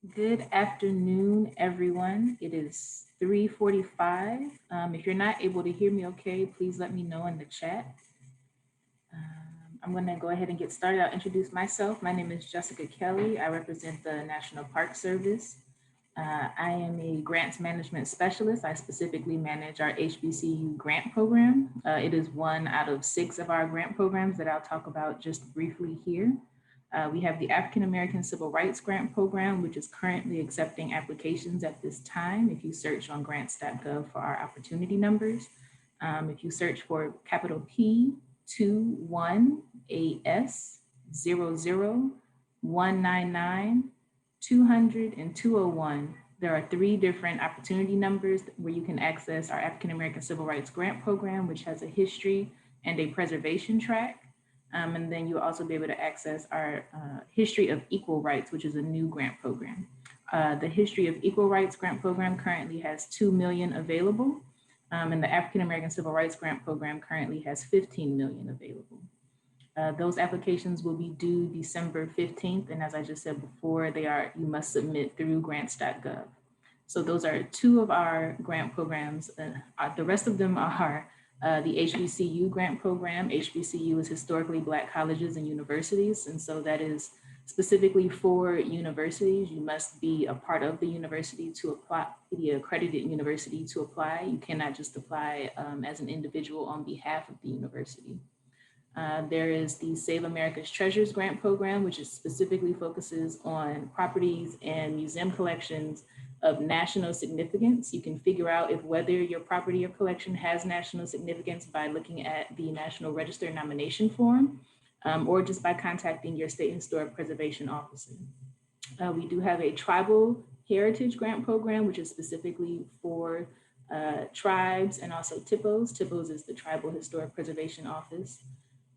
Good afternoon, everyone. It is 3:45. If you're not able to hear me okay, please let me know in the chat. I'm going to go ahead and get started. I'll introduce myself. My name is Jessica Kelly. I represent the National Park Service. I am a grants management specialist. I specifically manage our HBCU grant program. It is one out of 6 of our grant programs that I'll talk about just briefly here. We have the African American Civil Rights Grant Program, which is currently accepting applications at this time. If you search on grants.gov for our opportunity numbers, if you search for capital P21AS00199 200 and 201, there are 3 different opportunity numbers where you can access our African American Civil Rights Grant Program, which has a history and a preservation track. And then you'll also be able to access our History of Equal Rights, which is a new grant program. The History of Equal Rights grant program currently has 2 million available, and the African American Civil Rights grant program currently has 15 million available. Those applications will be due December 15th, and as I just said before, you must submit through grants.gov. So those are 2 of our grant programs. The rest of them are the HBCU grant program. HBCU is historically Black colleges and universities, and so that is specifically for universities. You must be a part of the university to apply, the accredited university to apply. You cannot just apply as an individual on behalf of the university. There is the Save America's Treasures grant program, which is specifically focuses on properties and museum collections of national significance. You can figure out if whether your property or collection has national significance by looking at the National Register nomination form, or just by contacting your state historic preservation officer. We do have a tribal heritage grant program, which is specifically for tribes and also TIPOs. TIPOs is the Tribal Historic Preservation Office.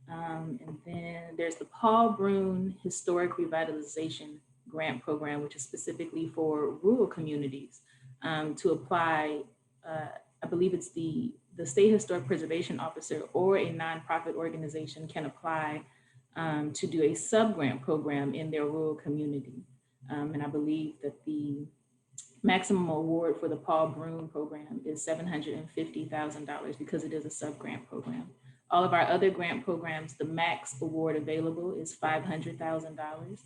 And then there's the Paul Brune Historic Revitalization Grant Program, which is specifically for rural communities to apply. I believe it's the State Historic Preservation Officer or a nonprofit organization can apply to do a sub-grant program in their rural community. And I believe that the maximum award for the Paul Brune program is $750,000 because it is a sub-grant program. All of our other grant programs, the max award available is $500,000.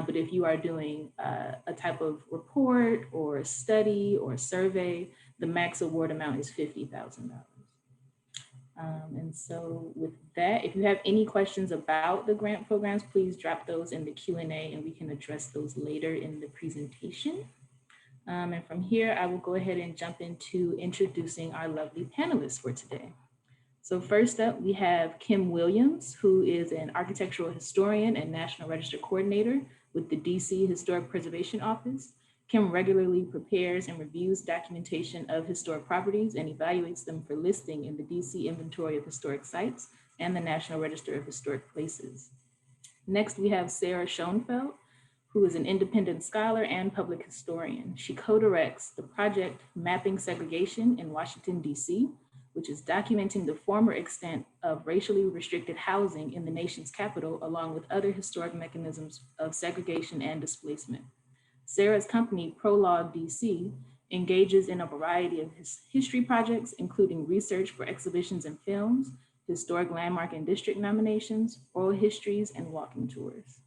But if you are doing a type of report or a study or a survey, the max award amount is $50,000. And so with that, if you have any questions about the grant programs, please drop those in the Q&A and we can address those later in the presentation. And from here, I will go ahead and jump into introducing our lovely panelists for today. So first up, we have Kim Williams, who is an architectural historian and National Register coordinator with the DC Historic Preservation Office. Kim regularly prepares and reviews documentation of historic properties and evaluates them for listing in the DC Inventory of Historic Sites and the National Register of Historic Places. Next, we have Sarah Schoenfeld, who is an independent scholar and public historian. She co-directs the project Mapping Segregation in Washington, D.C., which is documenting the former extent of racially restricted housing in the nation's capital, along with other historic mechanisms of segregation and displacement. Sarah's company, Prologue DC, engages in a variety of history projects, including research for exhibitions and films, historic landmark and district nominations, oral histories, and walking tours.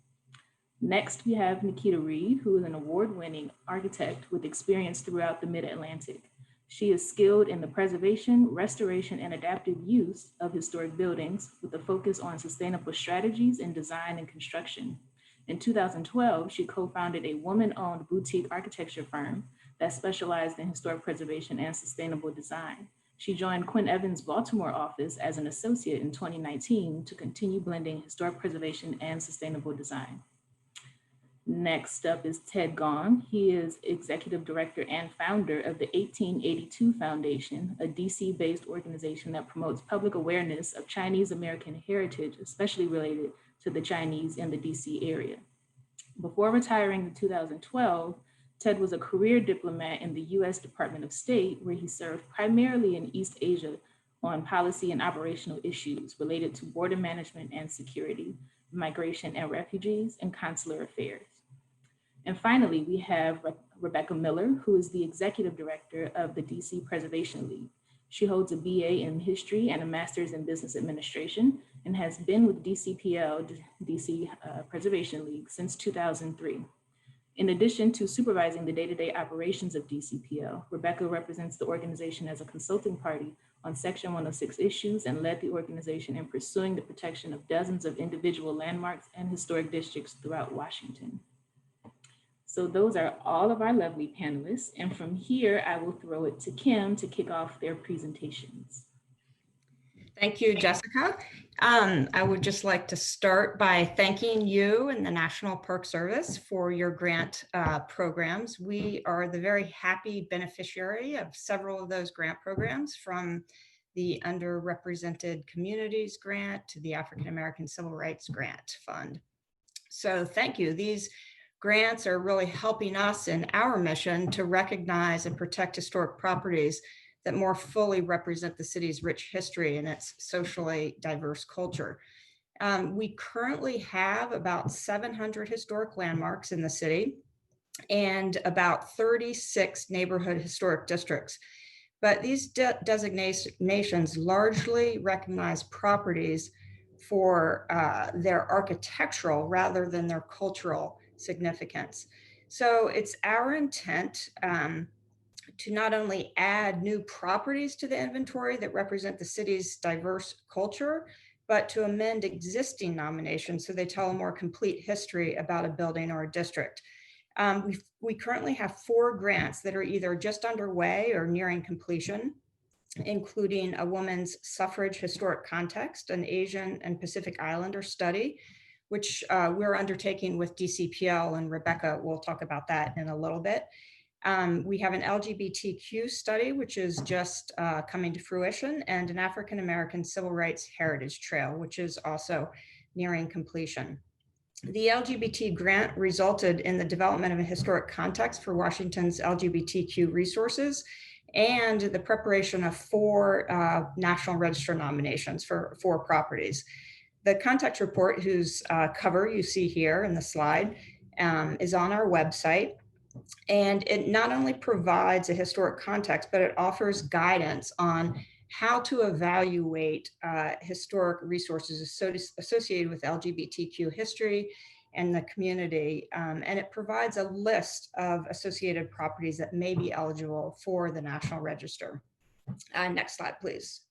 Next, we have Nikita Reed, who is an award-winning architect with experience throughout the Mid-Atlantic. She is skilled in the preservation, restoration, and adaptive use of historic buildings with a focus on sustainable strategies in design and construction. In 2012, she co-founded a woman-owned boutique architecture firm that specialized in historic preservation and sustainable design. She joined Quinn Evans' Baltimore office as an associate in 2019 to continue blending historic preservation and sustainable design. Next up is Ted Gong. He is executive director and founder of the 1882 Foundation, a DC-based organization that promotes public awareness of Chinese American heritage, especially related to the Chinese in the DC area. Before retiring in 2012, Ted was a career diplomat in the US Department of State, where he served primarily in East Asia on policy and operational issues related to border management and security, migration and refugees, and consular affairs. And finally, we have Rebecca Miller, who is the executive director of the DC Preservation League. She holds a BA in history and a master's in business administration and has been with DCPL, DC Preservation League, since 2003. In addition to supervising the day-to-day operations of DCPL, Rebecca represents the organization as a consulting party on Section 106 issues and led the organization in pursuing the protection of dozens of individual landmarks and historic districts throughout Washington. So those are all of our lovely panelists. And from here, I will throw it to Kim to kick off their presentations. Thank you, Jessica. I would just like to start by thanking you and the National Park Service for your grant programs. We are the very happy beneficiary of several of those grant programs, from the Underrepresented Communities Grant to the African American Civil Rights Grant Fund. So thank you. These grants are really helping us in our mission to recognize and protect historic properties that more fully represent the city's rich history and its socially diverse culture. We currently have about 700 historic landmarks in the city and about 36 neighborhood historic districts. But these designations largely recognize properties for their architectural rather than their cultural significance. So it's our intent to not only add new properties to the inventory that represent the city's diverse culture, but to amend existing nominations so they tell a more complete history about a building or a district. We currently have 4 grants that are either just underway or nearing completion, including a woman's suffrage historic context, an Asian and Pacific Islander study, which we're undertaking with DCPL, and Rebecca will talk about that in a little bit. We have an LGBTQ study, which is just coming to fruition, and an African American Civil Rights Heritage Trail, which is also nearing completion. The LGBT grant resulted in the development of a historic context for Washington's LGBTQ resources and the preparation of 4 National Register nominations for 4 properties. The context report, whose cover you see here in the slide, is on our website. And it not only provides a historic context, but it offers guidance on how to evaluate historic resources associated with LGBTQ history and the community. And it provides a list of associated properties that may be eligible for the National Register. Next slide, please.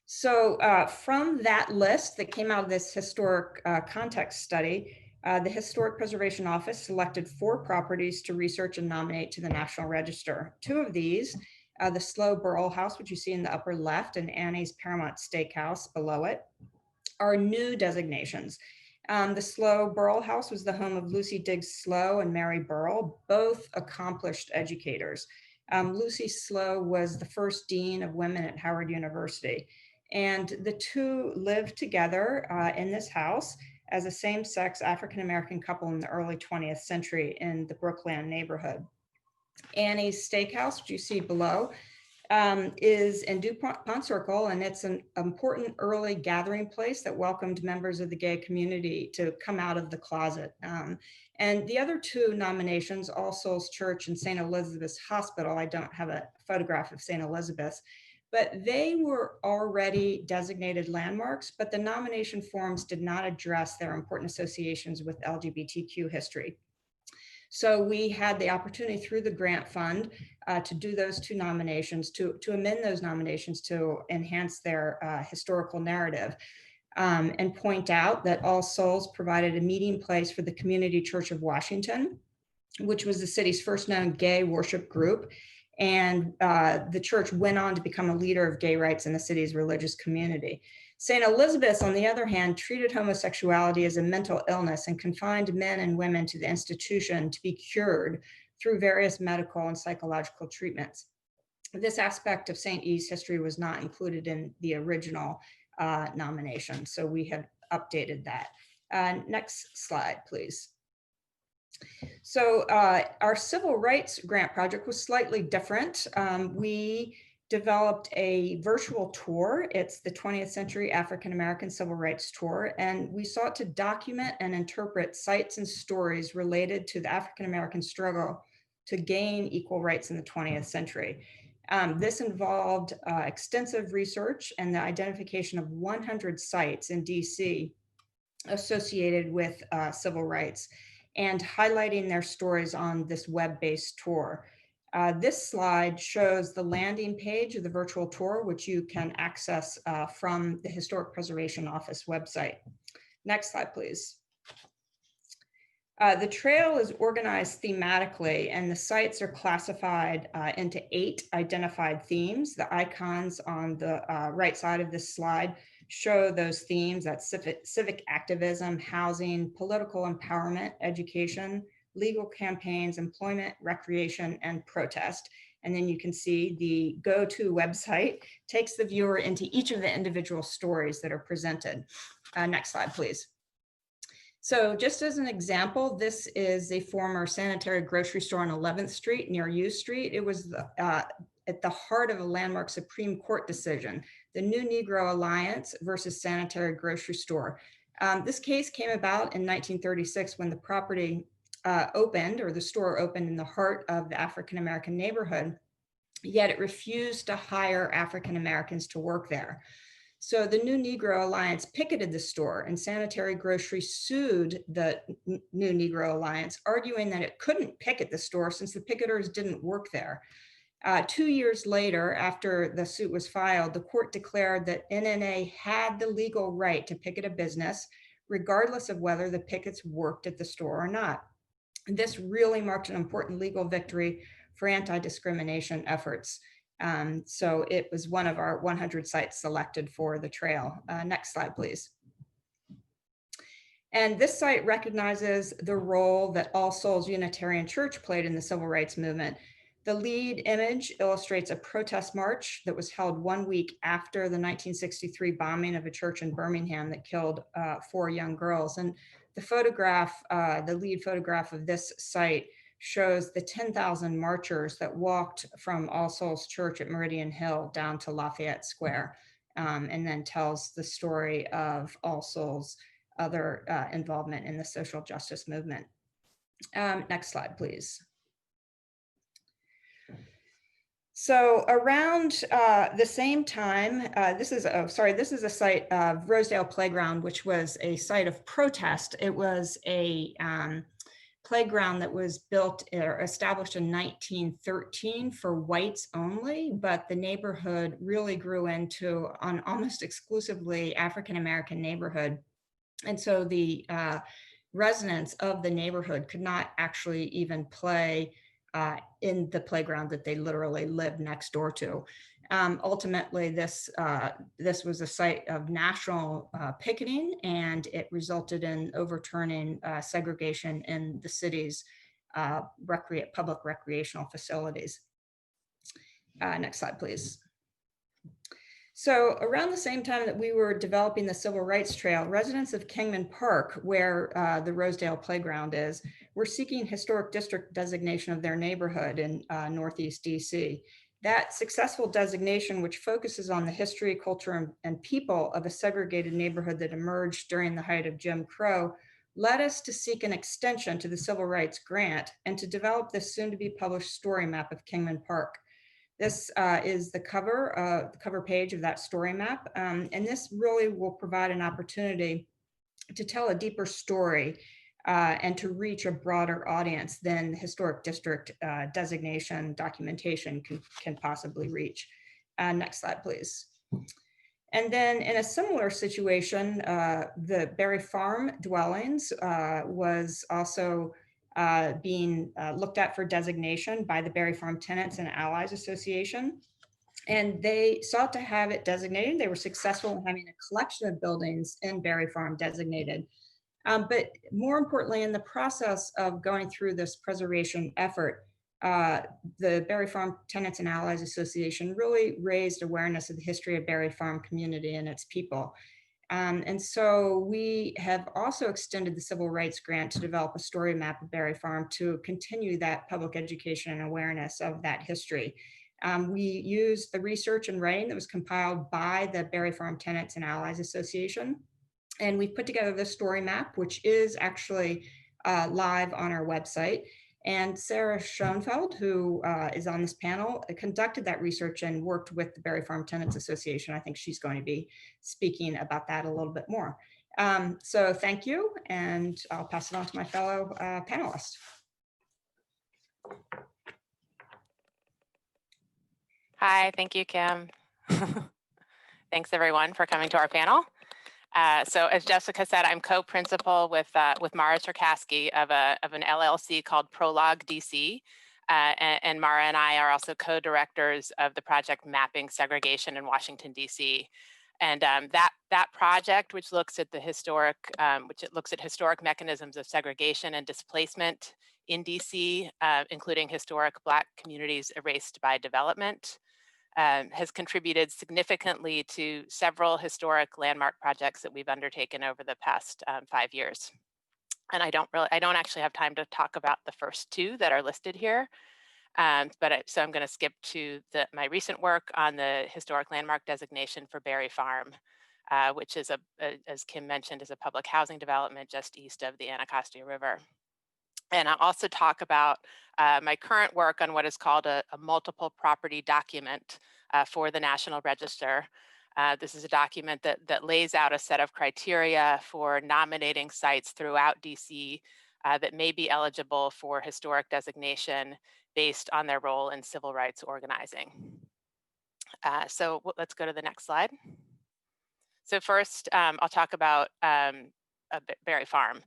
So from that list that came out of this historic context study, the Historic Preservation Office selected 4 properties to research and nominate to the National Register. 2 of these, the Slow Burrell House, which you see in the upper left, and Annie's Paramount Steakhouse below it, are new designations. The Slow Burrell House was the home of Lucy Diggs Slow and Mary Burrell, both accomplished educators. Lucy Slow was the first dean of women at Howard University, and the 2 lived together in this house as a same-sex African-American couple in the early 20th century in the Brookland neighborhood. Annie's Steakhouse, which you see below, is in DuPont Circle, and it's an important early gathering place that welcomed members of the gay community to come out of the closet. And the other 2 nominations, All Souls Church and St. Elizabeth's Hospital, I don't have a photograph of St. Elizabeth's, but they were already designated landmarks, but the nomination forms did not address their important associations with LGBTQ history. So we had the opportunity through the grant fund to do those 2 nominations, to amend those nominations to enhance their historical narrative, and point out that All Souls provided a meeting place for the Community Church of Washington, which was the city's first known gay worship group. And the church went on to become a leader of gay rights in the city's religious community. St. Elizabeth's, on the other hand, treated homosexuality as a mental illness and confined men and women to the institution to be cured through various medical and psychological treatments. This aspect of St. E's history was not included in the original nomination, so we have updated that. Next slide, please. So our civil rights grant project was slightly different. We developed a virtual tour. It's the 20th Century African American Civil Rights Tour, and we sought to document and interpret sites and stories related to the African American struggle to gain equal rights in the 20th century. This involved extensive research and the identification of 100 sites in DC associated with civil rights and highlighting their stories on this web-based tour. This slide shows the landing page of the virtual tour, which you can access from the Historic Preservation Office website. Next slide, please. The trail is organized thematically, and the sites are classified into 8 identified themes. The icons on the right side of this slide show those themes. That's civic activism, housing, political empowerment, education, legal campaigns, employment, recreation, and protest. And then you can see the go-to website takes the viewer into each of the individual stories that are presented. Next slide, please. So just as an example, this is a former sanitary grocery store on 11th Street near U Street. It was at the heart of a landmark Supreme Court decision, the New Negro Alliance versus Sanitary Grocery Store. This case came about in 1936 when the property opened, or the store opened in the heart of the African-American neighborhood, yet it refused to hire African-Americans to work there. So the New Negro Alliance picketed the store, and Sanitary Grocery sued the New Negro Alliance, arguing that it couldn't picket the store since the picketers didn't work there. 2 years later, after the suit was filed, the court declared that NNA had the legal right to picket a business, regardless of whether the pickets worked at the store or not. This really marked an important legal victory for anti-discrimination efforts. So it was one of our 100 sites selected for the trail. Next slide, please. And this site recognizes the role that All Souls Unitarian Church played in the civil rights movement. The lead image illustrates a protest march that was held 1 week after the 1963 bombing of a church in Birmingham that killed 4 young girls. And the photograph, the lead photograph of this site shows the 10,000 marchers that walked from All Souls Church at Meridian Hill down to Lafayette Square, and then tells the story of All Souls' other involvement in the social justice movement. Next slide, please. So around the same time, this is a site, Rosedale Playground, which was a site of protest. It was a playground that was built or established in 1913 for whites only, but the neighborhood really grew into an almost exclusively African-American neighborhood. And so the residents of the neighborhood could not actually even play in the playground that they literally lived next door to. Ultimately, this was a site of national picketing, and it resulted in overturning segregation in the city's public recreational facilities. Next slide, please. So around the same time that we were developing the Civil Rights Trail, residents of Kingman Park, where the Rosedale Playground is, were seeking historic district designation of their neighborhood in Northeast DC. That successful designation, which focuses on the history, culture, and people of a segregated neighborhood that emerged during the height of Jim Crow, led us to seek an extension to the Civil Rights Grant and to develop this soon-to-be published story map of Kingman Park. This is the cover page of that story map, and this really will provide an opportunity to tell a deeper story and to reach a broader audience than the historic district designation documentation can possibly reach. Next slide, please. And then in a similar situation, the Berry Farm dwellings was also being looked at for designation by the Berry Farm Tenants and Allies Association. And they sought to have it designated. They were successful in having a collection of buildings in Berry Farm designated. But more importantly, in the process of going through this preservation effort, the Berry Farm Tenants and Allies Association really raised awareness of the history of Berry Farm community and its people. And so we have also extended the Civil Rights Grant to develop a story map of Berry Farm to continue that public education and awareness of that history. We used the research and writing that was compiled by the Berry Farm Tenants and Allies Association. And we put together this story map, which is actually live on our website. And Sarah Schoenfeld, who is on this panel, conducted that research and worked with the Berry Farm Tenants Association. I think she's going to be speaking about that a little bit more. So thank you, and I'll pass it on to my fellow panelists. Hi, thank you, Kim. Thanks everyone for coming to our panel. So as Jessica said, I'm co-principal with Mara Cherkasky of an LLC called Prologue DC. And Mara and I are also co-directors of the project Mapping Segregation in Washington, DC. And that project, which looks at the historic mechanisms of segregation and displacement in DC, including historic Black communities erased by development, has contributed significantly to several historic landmark projects that we've undertaken over the past 5 years. And I don't actually have time to talk about the first two that are listed here. So I'm going to skip to my recent work on the historic landmark designation for Berry Farm, which is as Kim mentioned, is a public housing development just east of the Anacostia River. And I'll also talk about my current work on what is called a multiple property document for the National Register. This is a document that lays out a set of criteria for nominating sites throughout DC that may be eligible for historic designation based on their role in civil rights organizing. So let's go to the next slide. So first, I'll talk about Berry Farm.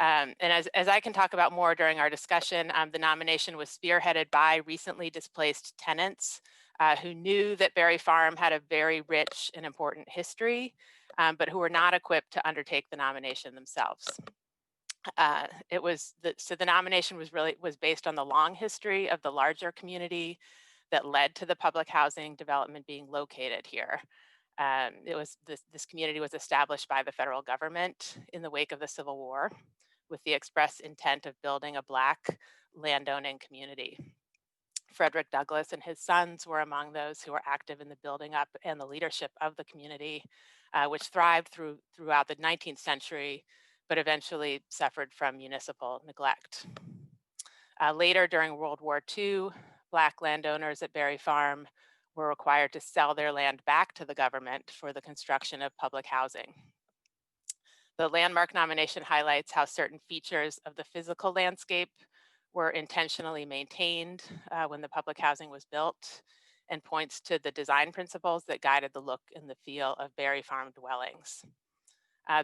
And as I can talk about more during our discussion, the nomination was spearheaded by recently displaced tenants who knew that Berry Farm had a very rich and important history, but who were not equipped to undertake the nomination themselves. So the nomination was based on the long history of the larger community that led to the public housing development being located here. This community was established by the federal government in the wake of the Civil War, with the express intent of building a Black landowning community. Frederick Douglass and his sons were among those who were active in the building up and the leadership of the community, which thrived throughout the 19th century, but eventually suffered from municipal neglect. Later, during World War II, Black landowners at Berry Farm were required to sell their land back to the government for the construction of public housing. The landmark nomination highlights how certain features of the physical landscape were intentionally maintained when the public housing was built, and points to the design principles that guided the look and the feel of Berry Farm dwellings.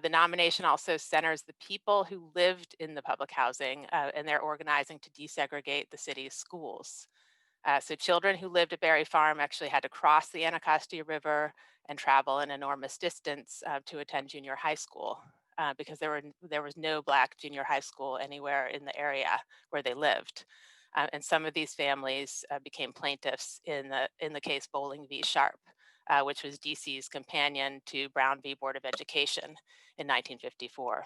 The nomination also centers the people who lived in the public housing and their organizing to desegregate the city's schools. So children who lived at Berry Farm actually had to cross the Anacostia River and travel an enormous distance to attend junior high school because there was no Black junior high school anywhere in the area where they lived. And some of these families became plaintiffs in the case Bowling v. Sharp, which was DC's companion to Brown v. Board of Education in 1954.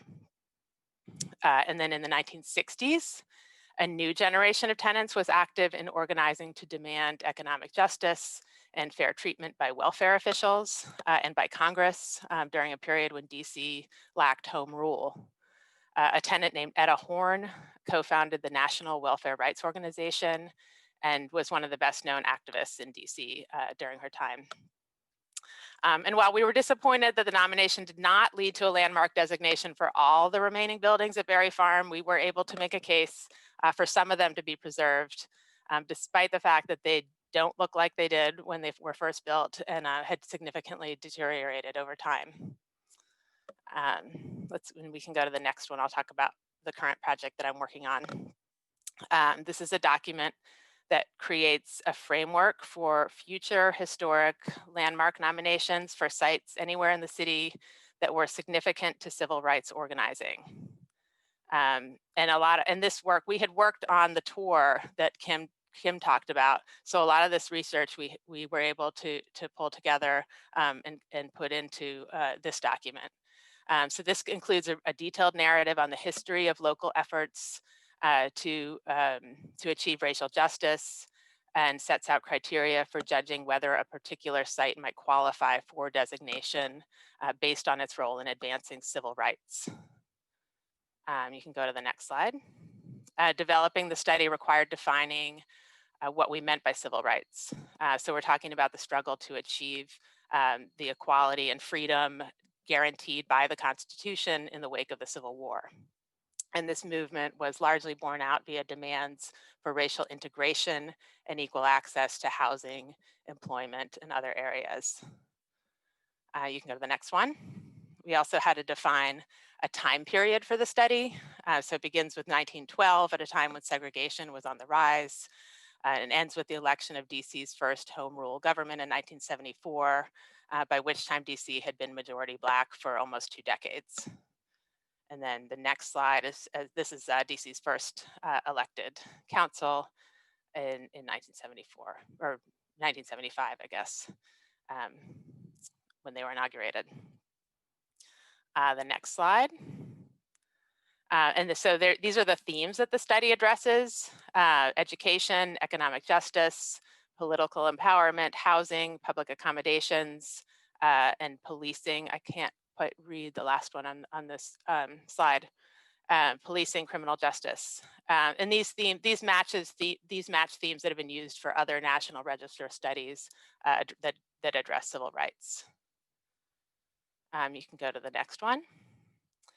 And then in the 1960s, a new generation of tenants was active in organizing to demand economic justice and fair treatment by welfare officials and by Congress during a period when DC lacked home rule. A tenant named Etta Horn co-founded the National Welfare Rights Organization and was one of the best known activists in DC during her time. And while we were disappointed that the nomination did not lead to a landmark designation for all the remaining buildings at Berry Farm, we were able to make a case for some of them to be preserved, despite the fact that they don't look like they did when they were first built and had significantly deteriorated over time. We can go to the next one. I'll talk about the current project that I'm working on. This is a document that creates a framework for future historic landmark nominations for sites anywhere in the city that were significant to civil rights organizing. And this work, we had worked on the tour that Kim talked about. So a lot of this research we were able to pull together and put into this document. So this includes a detailed narrative on the history of local efforts to achieve racial justice, and sets out criteria for judging whether a particular site might qualify for designation based on its role in advancing civil rights. You can go to the next slide. Developing the study required defining what we meant by civil rights. So we're talking about the struggle to achieve the equality and freedom guaranteed by the Constitution in the wake of the Civil War. And this movement was largely borne out via demands for racial integration and equal access to housing, employment, and other areas. You can go to the next one. We also had to define a time period for the study. So it begins with 1912, at a time when segregation was on the rise, and ends with the election of DC's first home rule government in 1974, by which time DC had been majority Black for almost 2 decades. And then the next slide is, this is DC's first elected council in 1974, or 1975, I guess, when they were inaugurated. The next slide. These are the themes that the study addresses: education, economic justice, political empowerment, housing, public accommodations, and policing. I can't quite read the last one on this slide. Policing, criminal justice. And these match themes that have been used for other National Register studies that address civil rights. You can go to the next one.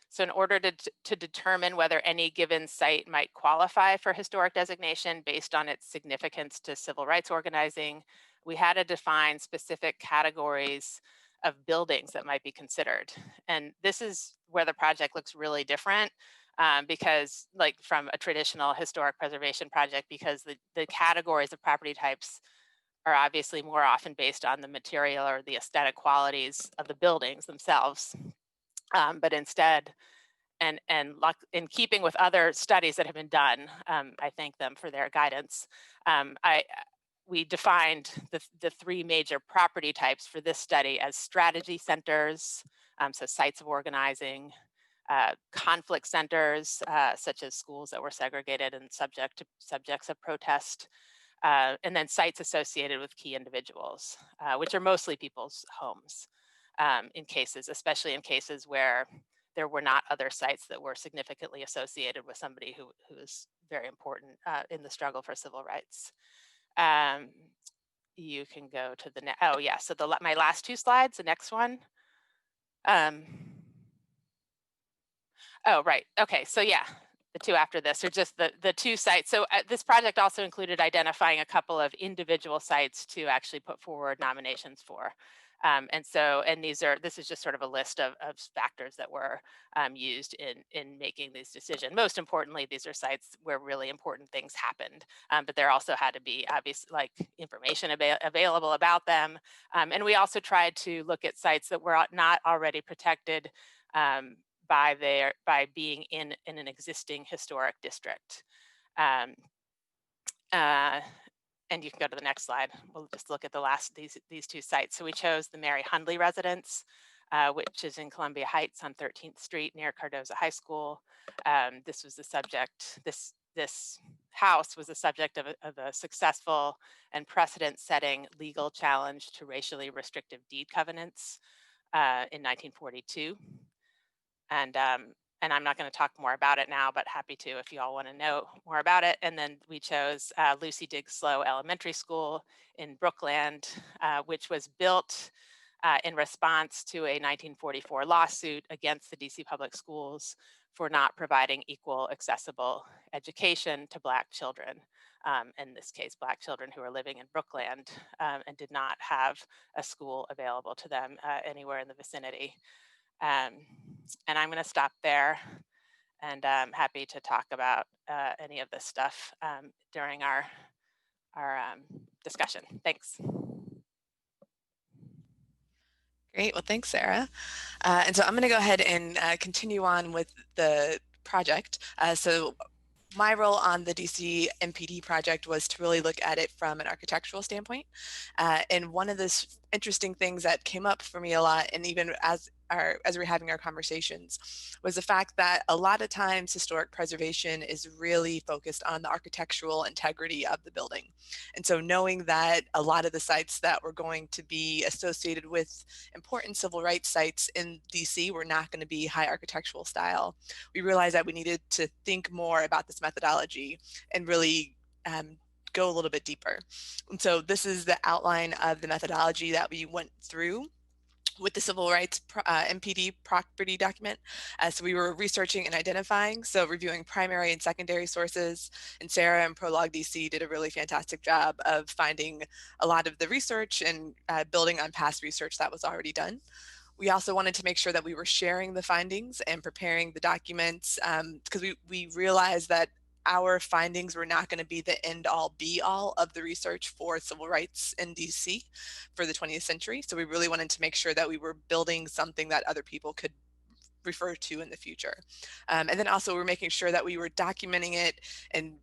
So in order to determine whether any given site might qualify for historic designation based on its significance to civil rights organizing, we had to define specific categories of buildings that might be considered. And this is where the project looks really different, because, like, from a traditional historic preservation project, because the categories of property types are obviously more often based on the material or the aesthetic qualities of the buildings themselves. But instead, and in keeping with other studies that have been done, I thank them for their guidance. We defined the 3 major property types for this study as strategy centers, so sites of organizing, conflict centers, such as schools that were segregated and subjects of protest, and then sites associated with key individuals, which are mostly people's homes, especially in cases where there were not other sites that were significantly associated with somebody who is very important in the struggle for civil rights. You can go to the next. Oh yeah, so my last 2 slides, the next one. Oh, right. Okay, so yeah, the 2 after this are just the 2 sites. So this project also included identifying a couple of individual sites to actually put forward nominations for. This is just sort of a list of factors that were used in making these decisions. Most importantly, these are sites where really important things happened, but there also had to be information available about them. And we also tried to look at sites that were not already protected by being in an existing historic district. And you can go to the next slide. We'll just look at these 2 sites. So we chose the Mary Hundley residence, which is in Columbia Heights on 13th Street near Cardozo High School. This was the subject. This house was the subject of a successful and precedent-setting legal challenge to racially restrictive deed covenants in 1942. And I'm not going to talk more about it now, but happy to if you all want to know more about it. And then we chose Lucy Diggs Slow Elementary School in Brookland, which was built in response to a 1944 lawsuit against the DC Public Schools for not providing equal accessible education to Black children. In this case, Black children who are living in Brookland and did not have a school available to them anywhere in the vicinity. And I'm going to stop there, and I'm happy to talk about any of this stuff during our discussion. Thanks. Great. Well, thanks, Sarah. And so I'm going to go ahead and continue on with the project. So my role on the DC MPD project was to really look at it from an architectural standpoint. And one of the interesting things that came up for me a lot, and even as we're having our conversations, was the fact that a lot of times historic preservation is really focused on the architectural integrity of the building. And so knowing that a lot of the sites that were going to be associated with important civil rights sites in DC were not going to be high architectural style, we realized that we needed to think more about this methodology and really go a little bit deeper. And so this is the outline of the methodology that we went through with the Civil Rights MPD property document. So we were researching and identifying, so reviewing primary and secondary sources, and Sarah and Prologue DC did a really fantastic job of finding a lot of the research and building on past research that was already done. We also wanted to make sure that we were sharing the findings and preparing the documents, because we realized that our findings were not going to be the end all be all of the research for civil rights in DC for the 20th century. So we really wanted to make sure that we were building something that other people could refer to in the future. And then also we're making sure that we were documenting it and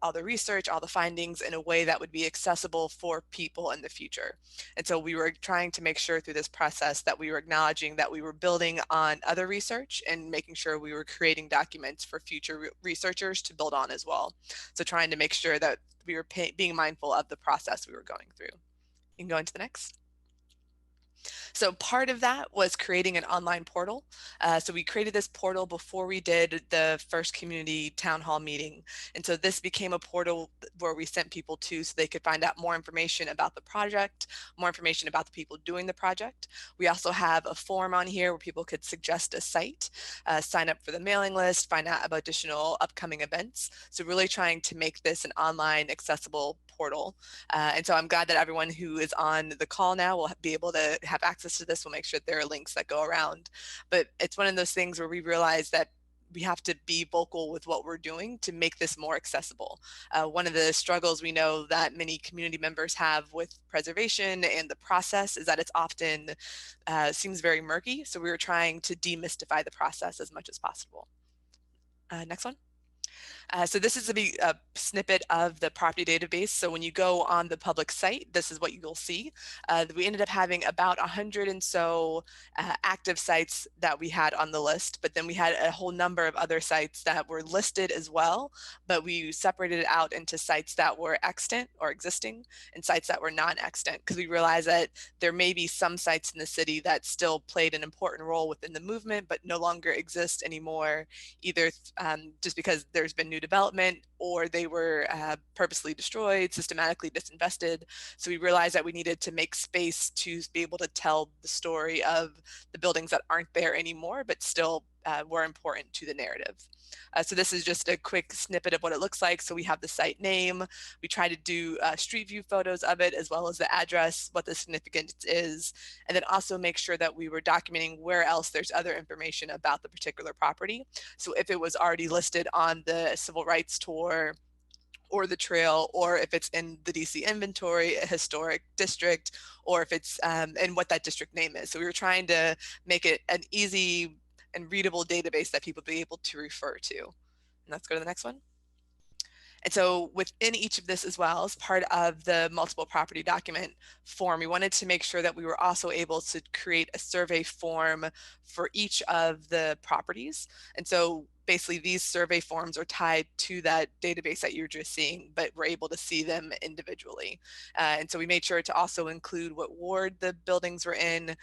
all the research, all the findings in a way that would be accessible for people in the future. And so we were trying to make sure through this process that we were acknowledging that we were building on other research and making sure we were creating documents for future researchers to build on as well. So trying to make sure that we were being mindful of the process we were going through. You can go into the next. So part of that was creating an online portal. So we created this portal before we did the first community town hall meeting. And so this became a portal where we sent people to so they could find out more information about the project, more information about the people doing the project. We also have a form on here where people could suggest a site, sign up for the mailing list, find out about additional upcoming events. So really trying to make this an online accessible portal. And so I'm glad that everyone who is on the call now will be able to have access to this. We'll make sure that there are links that go around. But it's one of those things where we realize that we have to be vocal with what we're doing to make this more accessible. One of the struggles we know that many community members have with preservation and the process is that it's often seems very murky. So we were trying to demystify the process as much as possible. Next one. So this is a snippet of the property database. So when you go on the public site, this is what you'll see. We ended up having about 100 and so active sites that we had on the list, but then we had a whole number of other sites that were listed as well, but we separated it out into sites that were extant or existing and sites that were non-extant, because we realized that there may be some sites in the city that still played an important role within the movement, but no longer exist anymore, either just because there's been new development or they were purposely destroyed, systematically disinvested. So we realized that we needed to make space to be able to tell the story of the buildings that aren't there anymore, but still were important to the narrative. So this is just a quick snippet of what it looks like. So we have the site name. We try to do street view photos of it, as well as the address, what the significance is, and then also make sure that we were documenting where else there's other information about the particular property. So if it was already listed on the civil rights tour or the trail, or if it's in the DC inventory, a historic district, or if it's and what that district name is. So we were trying to make it an easy and readable database that people be able to refer to. And let's go to the next one. And so within each of this as well, as part of the multiple property document form, we wanted to make sure that we were also able to create a survey form for each of the properties. And so basically these survey forms are tied to that database that you're just seeing, but we're able to see them individually. And so we made sure to also include what ward the buildings were in,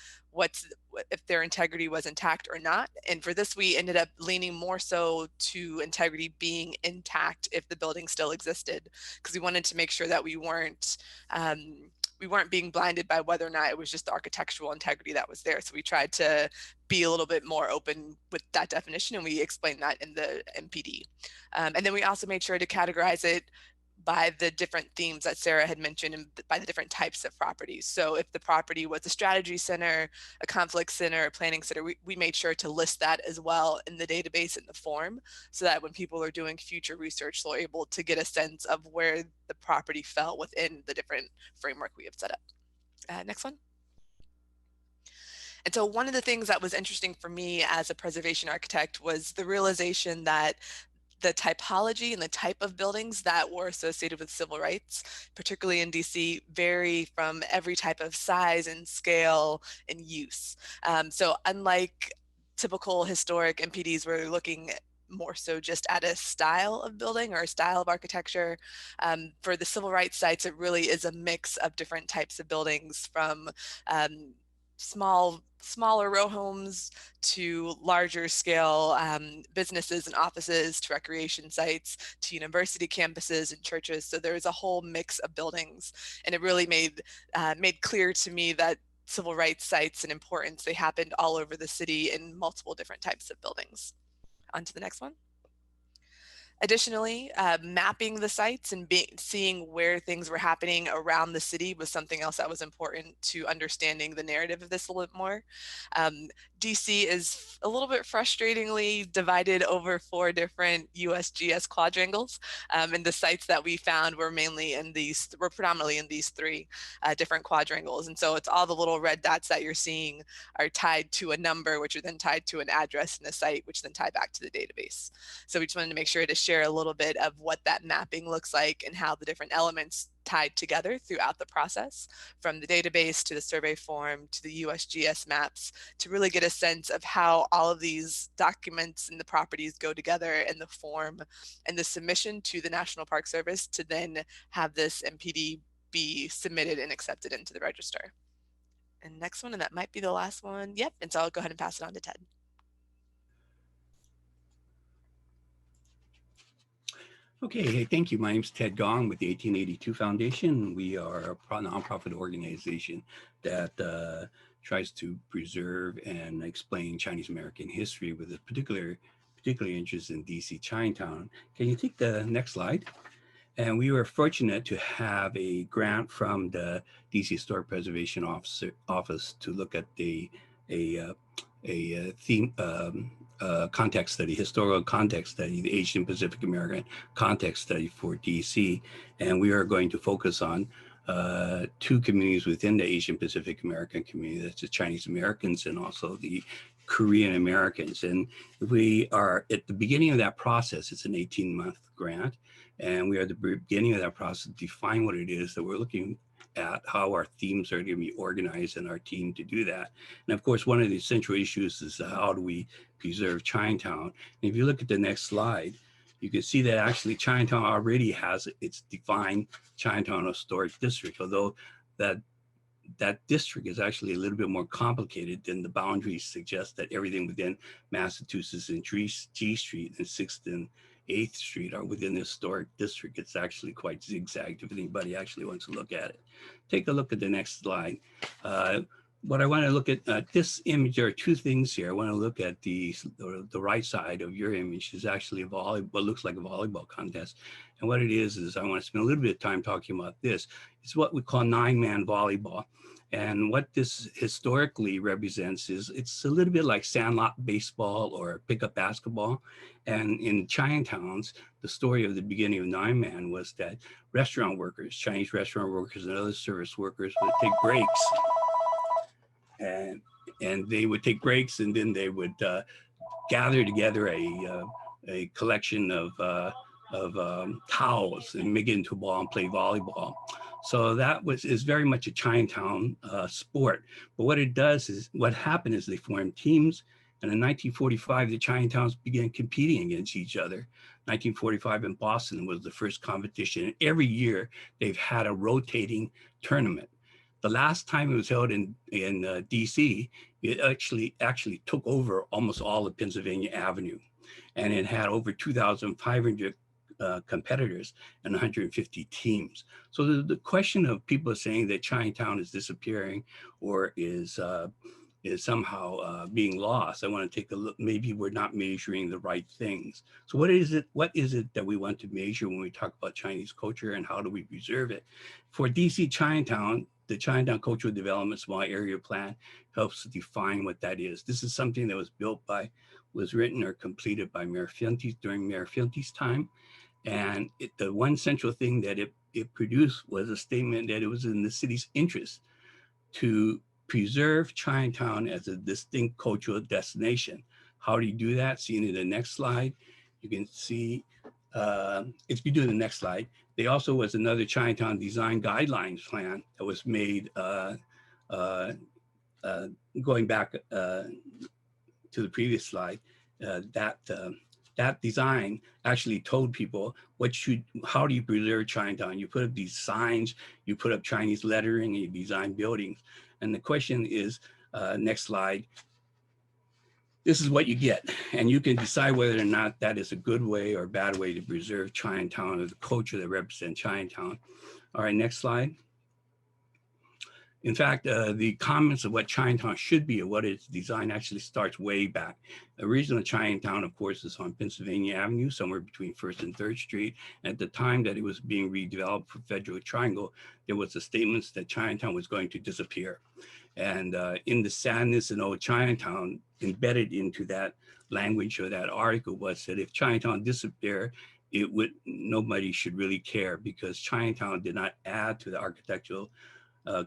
if their integrity was intact or not. And for this, we ended up leaning more so to integrity being intact if the building still existed, because we wanted to make sure that we weren't being blinded by whether or not it was just the architectural integrity that was there. So we tried to be a little bit more open with that definition, and we explained that in the MPD. And then we also made sure to categorize it by the different themes that Sarah had mentioned and by the different types of properties. So if the property was a strategy center, a conflict center, a planning center, we made sure to list that as well in the database in the form, so that when people are doing future research, they're able to get a sense of where the property fell within the different framework we have set up. Next one. And so one of the things that was interesting for me as a preservation architect was the realization that the typology and the type of buildings that were associated with civil rights, particularly in DC, vary from every type of size and scale and use. So unlike typical historic MPDs, we're looking more so just at a style of building or a style of architecture. For the civil rights sites, it really is a mix of different types of buildings, from smaller row homes to larger scale businesses and offices, to recreation sites, to university campuses and churches. So there's a whole mix of buildings, and it really made clear to me that civil rights sites and importance, they happened all over the city in multiple different types of buildings. On to the next one. Additionally, mapping the sites and seeing where things were happening around the city was something else that was important to understanding the narrative of this a little bit more. DC is a little bit frustratingly divided over 4 different USGS quadrangles, and the sites that we found were predominantly in these 3 different quadrangles. And so it's all the little red dots that you're seeing are tied to a number, which are then tied to an address in the site, which then tie back to the database. So we just wanted to make sure to share a little bit of what that mapping looks like and how the different elements tied together throughout the process, from the database to the survey form to the USGS maps, to really get a sense of how all of these documents and the properties go together in the form and the submission to the National Park Service to then have this MPD be submitted and accepted into the register. And next one, and that might be the last one. Yep, and so I'll go ahead and pass it on to Ted. Okay, hey, thank you. My name is Ted Gong with the 1882 Foundation. We are a nonprofit organization that tries to preserve and explain Chinese American history with a particular interest in DC Chinatown. Can you take the next slide? And we were fortunate to have a grant from the DC Historic Preservation Office to look at a theme context study, historical context study, the Asian Pacific American context study for DC. And we are going to focus on 2 communities within the Asian Pacific American community. That's the Chinese Americans and also the Korean Americans. And we are at the beginning of that process. It's an 18-month grant. And we are at the beginning of that process to define what it is that we're looking at, how our themes are going to be organized in our team to do that. And of course, one of the central issues is how do we preserve Chinatown? And if you look at the next slide, you can see that actually Chinatown already has its defined Chinatown Historic District, although that district is actually a little bit more complicated than the boundaries suggest, that everything within Massachusetts and G Street and 6th and 8th Street are within the historic district. It's actually quite zigzagged if anybody actually wants to look at it. Take a look at the next slide. What I want to look at this image, there are 2 things here. I want to look at the right side of your image is actually what looks like a volleyball contest. And what it is I want to spend a little bit of time talking about this. It's what we call 9-man volleyball. And what this historically represents is it's a little bit like sandlot baseball or pickup basketball. And in Chinatowns, the story of the beginning of 9-man was that restaurant workers, Chinese restaurant workers and other service workers would take breaks. And they would take breaks, and then they would gather together a collection of towels and make it into a ball and play volleyball. So that is very much a Chinatown sport. But what happened is they formed teams. And in 1945, the Chinatowns began competing against each other. 1945 in Boston was the first competition. And every year they've had a rotating tournament. The last time it was held in DC, it actually took over almost all of Pennsylvania Avenue. And it had over 2,500 competitors and 150 teams. So the question of people saying that Chinatown is disappearing or is somehow being lost, I want to take a look. Maybe we're not measuring the right things. So what is it that we want to measure when we talk about Chinese culture, and how do we preserve it? For DC Chinatown, the Chinatown Cultural Development Small Area Plan helps to define what that is. This is something that was written or completed by Mayor Fuentes during Mayor Fuentes' time. And the one central thing that it produced was a statement that it was in the city's interest to preserve Chinatown as a distinct cultural destination. How do you do that? Seen in the next slide. you can see, if you do the next slide, there also was another Chinatown design guidelines plan that was made going back to the previous slide. That design actually told people how do you preserve Chinatown? You put up these signs, you put up Chinese lettering, and you design buildings. And the question is, next slide, this is what you get. And you can decide whether or not that is a good way or a bad way to preserve Chinatown or the culture that represents Chinatown. All right, next slide. In fact, the comments of what Chinatown should be or what its design actually starts way back. The original Chinatown, of course, is on Pennsylvania Avenue, somewhere between 1st and 3rd Street. And at the time that it was being redeveloped for Federal Triangle, there was a statement that Chinatown was going to disappear. And in the sadness in Old Chinatown, embedded into that language or that article was that if Chinatown disappeared, nobody should really care, because Chinatown did not add to the architectural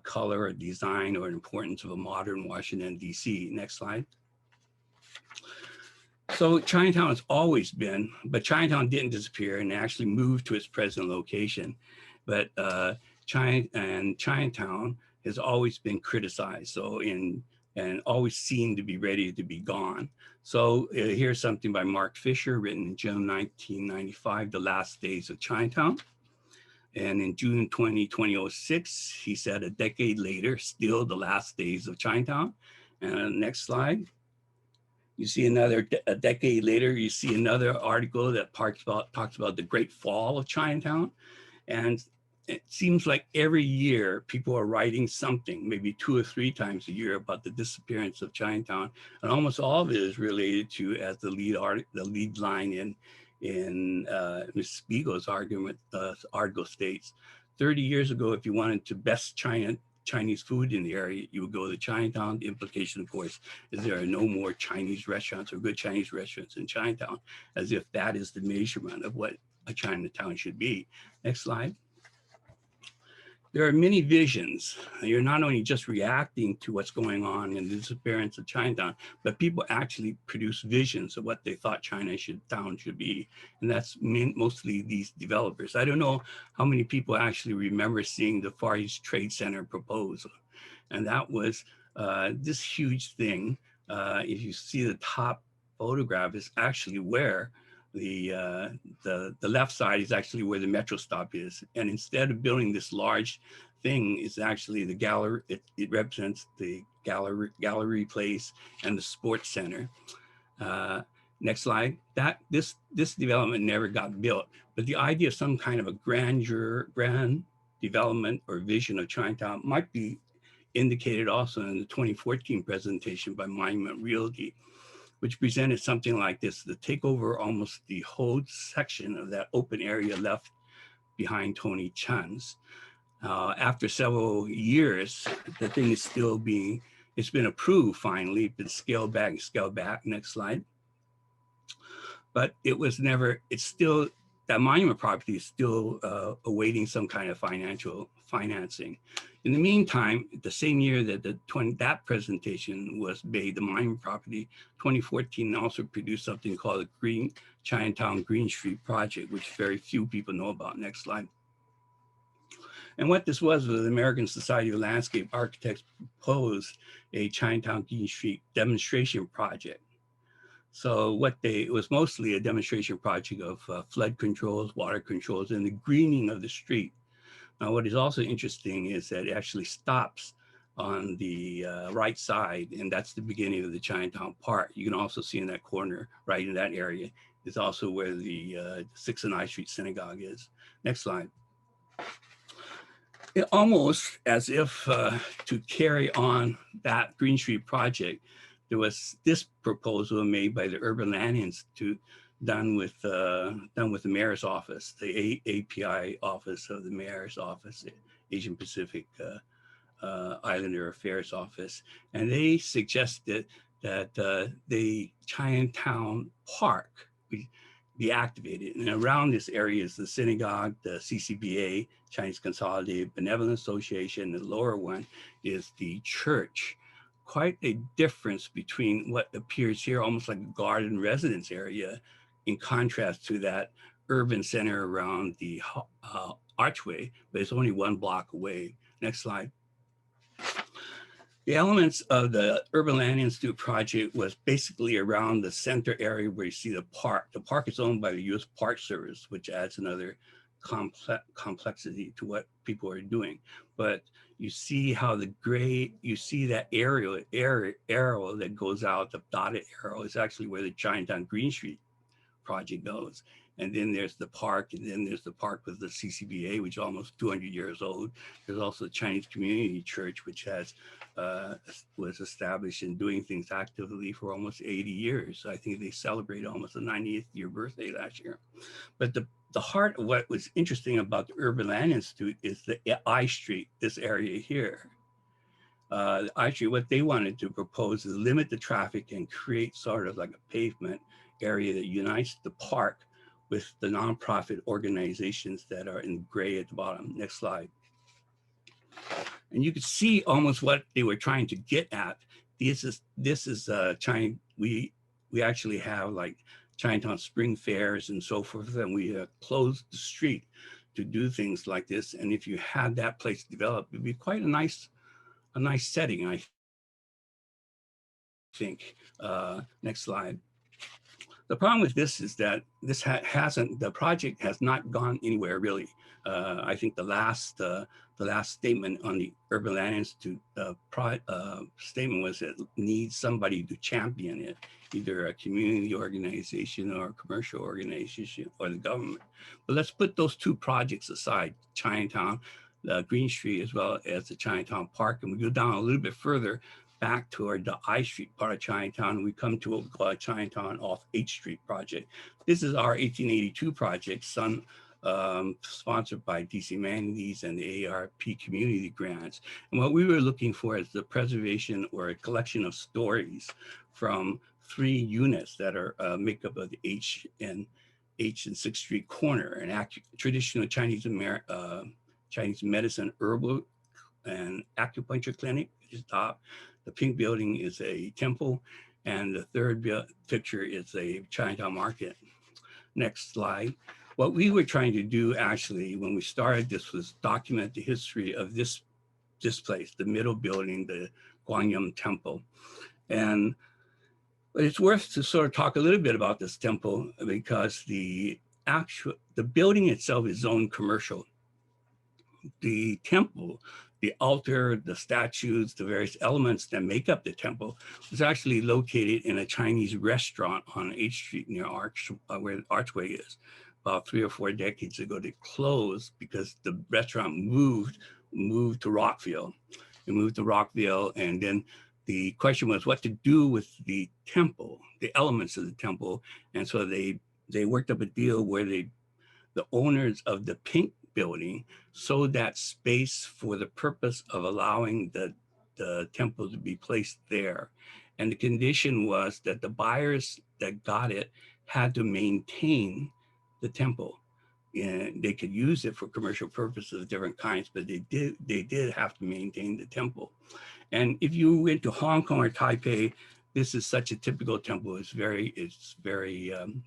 color or design or importance of a modern Washington, D.C. Next slide. So Chinatown has always been, but Chinatown didn't disappear and actually moved to its present location. But Chinatown has always been criticized, and always seemed to be ready to be gone. So here's something by Mark Fisher, written in June 1995, The Last Days of Chinatown. And in June 2006, he said, a decade later, still the last days of Chinatown. And next slide. You see a decade later, you see another article that talks about the great fall of Chinatown. And it seems like every year people are writing something, maybe 2 or 3 times a year, about the disappearance of Chinatown. And almost all of it is related to, as the lead line in Ms. Spiegel's article states, 30 years ago, if you wanted to best Chinese food in the area, you would go to Chinatown. The implication, of course, is there are no more Chinese restaurants or good Chinese restaurants in Chinatown, as if that is the measurement of what a Chinatown should be. Next slide. There are many visions. You're not only just reacting to what's going on in the disappearance of Chinatown, but people actually produce visions of what they thought Chinatown should be. And that's mostly these developers. I don't know how many people actually remember seeing the Far East Trade Center proposal. And that was this huge thing. If you see the top photograph, is actually where the left side is actually where the metro stop is. And instead of building this large thing, is actually the gallery. It represents the gallery place and the sports center. Next slide. This development never got built, but the idea of some kind of a grand development or vision of Chinatown might be indicated also in the 2014 presentation by Monument Realty, which presented something like this: to take over almost the whole section of that open area left behind Tony Chun's. After several years, the thing is still it's been approved finally, been scaled back. Next slide. But that monument property is still awaiting some kind of financial financing. In the meantime, the same year that that presentation was made, the monument property, 2014 also produced something called the Chinatown Green Street Project, which very few people know about. Next slide. And what this was the American Society of Landscape Architects proposed a Chinatown Green Street demonstration project. So it was mostly a demonstration project of flood controls, water controls, and the greening of the street. Now, what is also interesting is that it actually stops on the right side, and that's the beginning of the Chinatown Park. You can also see in that corner, right in that area, is also where the 6th and I Street Synagogue is. Next slide. It almost as if to carry on that Green Street project, there was this proposal made by the Urban Land Institute, done with the mayor's office, the API office of the mayor's office, Asian Pacific Islander Affairs office. And they suggested that the Chinatown Park be activated. And around this area is the synagogue, the CCBA, Chinese Consolidated Benevolent Association. The lower one is the church. Quite a difference between what appears here, almost like a garden residence area, in contrast to that urban center around the archway, but it's only 1 block away. Next slide. The elements of the Urban Land Institute project was basically around the center area where you see the park. The park is owned by the U.S. Park Service, which adds another complexity to what people are doing. But you see how the gray, you see that arrow that goes out, the dotted arrow is actually where the Chinatown Green Street project goes. And then there's the park, and then there's the park with the CCBA, which is almost 200 years old. There's also the Chinese Community Church, which has was established and doing things actively for almost 80 years. I think they celebrated almost the 90th year birthday last year. But the heart of what was interesting about the Urban Land Institute is the I Street, this area here. Actually, what they wanted to propose is limit the traffic and create sort of like a pavement area that unites the park with the nonprofit organizations that are in gray at the bottom. Next slide. And you can see almost what they were trying to get at. This is China. We actually have like Chinatown spring fairs and so forth, and we closed the street to do things like this. And if you had that place developed, it'd be quite a nice setting, I think. Next slide. The problem with this is that this the project has not gone anywhere really. I think the last statement on the Urban Land Institute statement was that it needs somebody to champion it, either a community organization or a commercial organization or the government. But let's put those 2 projects aside, Chinatown, Green Street, as well as the Chinatown Park, and we go down a little bit further back toward the I Street part of Chinatown, and we come to what we call a Chinatown off H Street project. This is our 1882 project, sponsored by DC Humanities and the ARP community grants. And what we were looking for is the preservation or a collection of stories from 3 units that are make up of the H and 6th Street corner, an traditional Chinese medicine, herbal and acupuncture clinic at the top. The pink building is a temple, and the third picture is a Chinatown market. Next slide. What we were trying to do actually when we started this was document the history of this place, the middle building, the Guangyum Temple. And it's worth to sort of talk a little bit about this temple because the building itself is zoned commercial. The temple, the altar, the statues, the various elements that make up the temple was actually located in a Chinese restaurant on H Street near where the Archway is. About 3 or 4 decades ago, they closed because the restaurant moved to Rockville. It moved to Rockville, and then the question was what to do with the temple, the elements of the temple. And so they worked up a deal where the owners of the pink building sold that space for the purpose of allowing the temple to be placed there. And the condition was that the buyers that got it had to maintain the temple. And they could use it for commercial purposes of different kinds, but they did have to maintain the temple. And if you went to Hong Kong or Taipei, this is such a typical temple. It's very